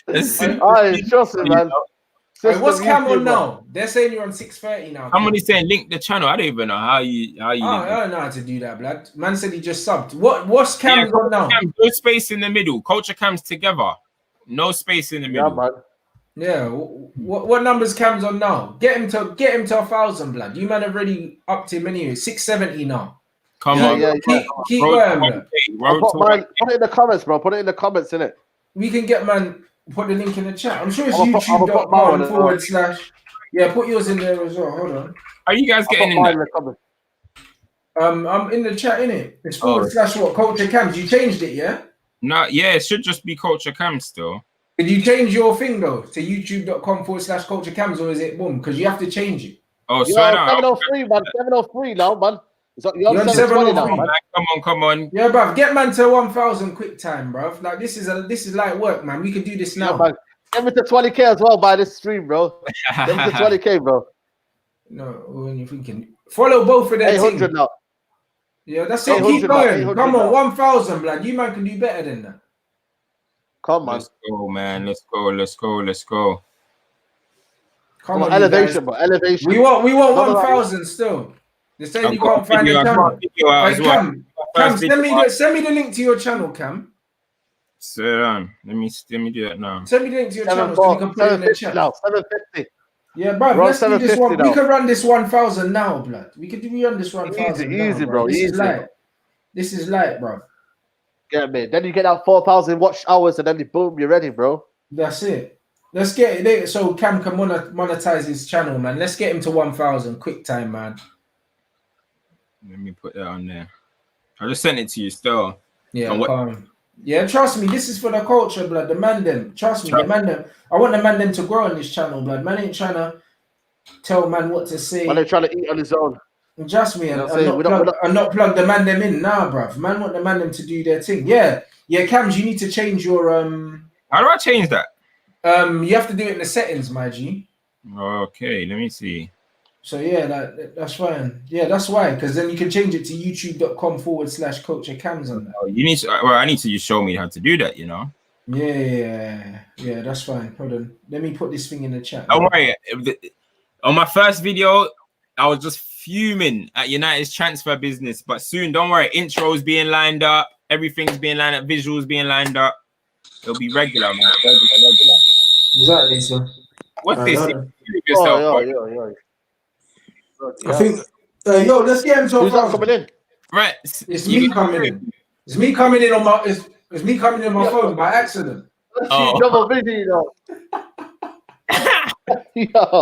Hey, trust me, man. Hey, what's Cam on now? They're saying you're on 6:30 now. Somebody's saying link the channel. I don't even know how you. I don't know how to do that, blood. Man said he just subbed. What's Cam on now? No space in the middle. Culture Cam's together. No space in the middle. Yeah, man. Yeah. What numbers Cam's on now? Get him to 1,000, blood. You man have already upped him anyway. 670 now. Come on. Yeah. Keep going, blood. Put it in the comments, bro. Put it in the comments, innit? We can get man. Put the link in the chat. I'm sure it's youtube.com/. Yeah, put yours in there as well. Hold on. Are you guys getting in there? I'm in the chat, innit? It's / what? Culture Cams. You changed it, yeah? No, yeah, it should just be Culture Cam still. Did you change your thing though to youtube.com/culture cams, or is it boom? Because you have to change it. Oh, swear down. 703, man. 703 now, man. You're on 703 now, man. Come on. Yeah, bruv. Get man to 1,000 quick time, bruv. Like this is light work, man. We can do this now. Yeah, man. Get me to 20K as well by this stream, bro. Get me to 20K, bro. No, when you're thinking, follow both of them. 800 now. Yeah, that's it. Keep going. Come on, now. 1,000, blood. You man can do better than that. Come on. Let's go, man. Let's go. Come on, elevation, bro. Elevation. We want 1,000 still. They're saying you can't find the channel. Cam, send me the link to your channel, Cam. Let me do it now. Send me the link to your channel so we can put it in the chat. Now, 750. Yeah, bro. Let's do this one. We can run this 1,000 now, blood. We run this 1,000. Easy, bro. This is light. This is light, bro. Get me. Then you get that 4,000 watch hours, and then boom, you're ready, bro. That's it. Let's get it there so Cam can monetize his channel, man. Let's get him to 1,000 quick time, man. Let me put that on there. I just sent it to you still. Yeah, yeah, trust me, this is for the culture, blood. The man them. Trust me, the man them. I want the man them to grow on this channel, blood. Man ain't trying to tell man what to say. Man ain't trying to eat on his own. Trust me, and not plug the man them in now, bruv. Man want the man them to do their thing. Yeah, Cams, you need to change your How do I change that? You have to do it in the settings, my G. Okay, let me see. So yeah, that's fine. Yeah, that's why, because then you can change it to youtube.com/culture cams on that. Oh, you need to, I need to just show me how to do that, you know. Yeah, that's fine. Hold on, let me put this thing in the chat. Don't worry. On my first video, I was just fuming at United's transfer business, but soon, don't worry, intros being lined up, everything's being lined up, visuals being lined up. It'll be regular, man. Regular. Exactly, so. What's this? I think, let's get him to Who's that coming in? Right. It's me coming in. It's me coming in on my. It's me coming in on my phone by accident. Double video. Yo.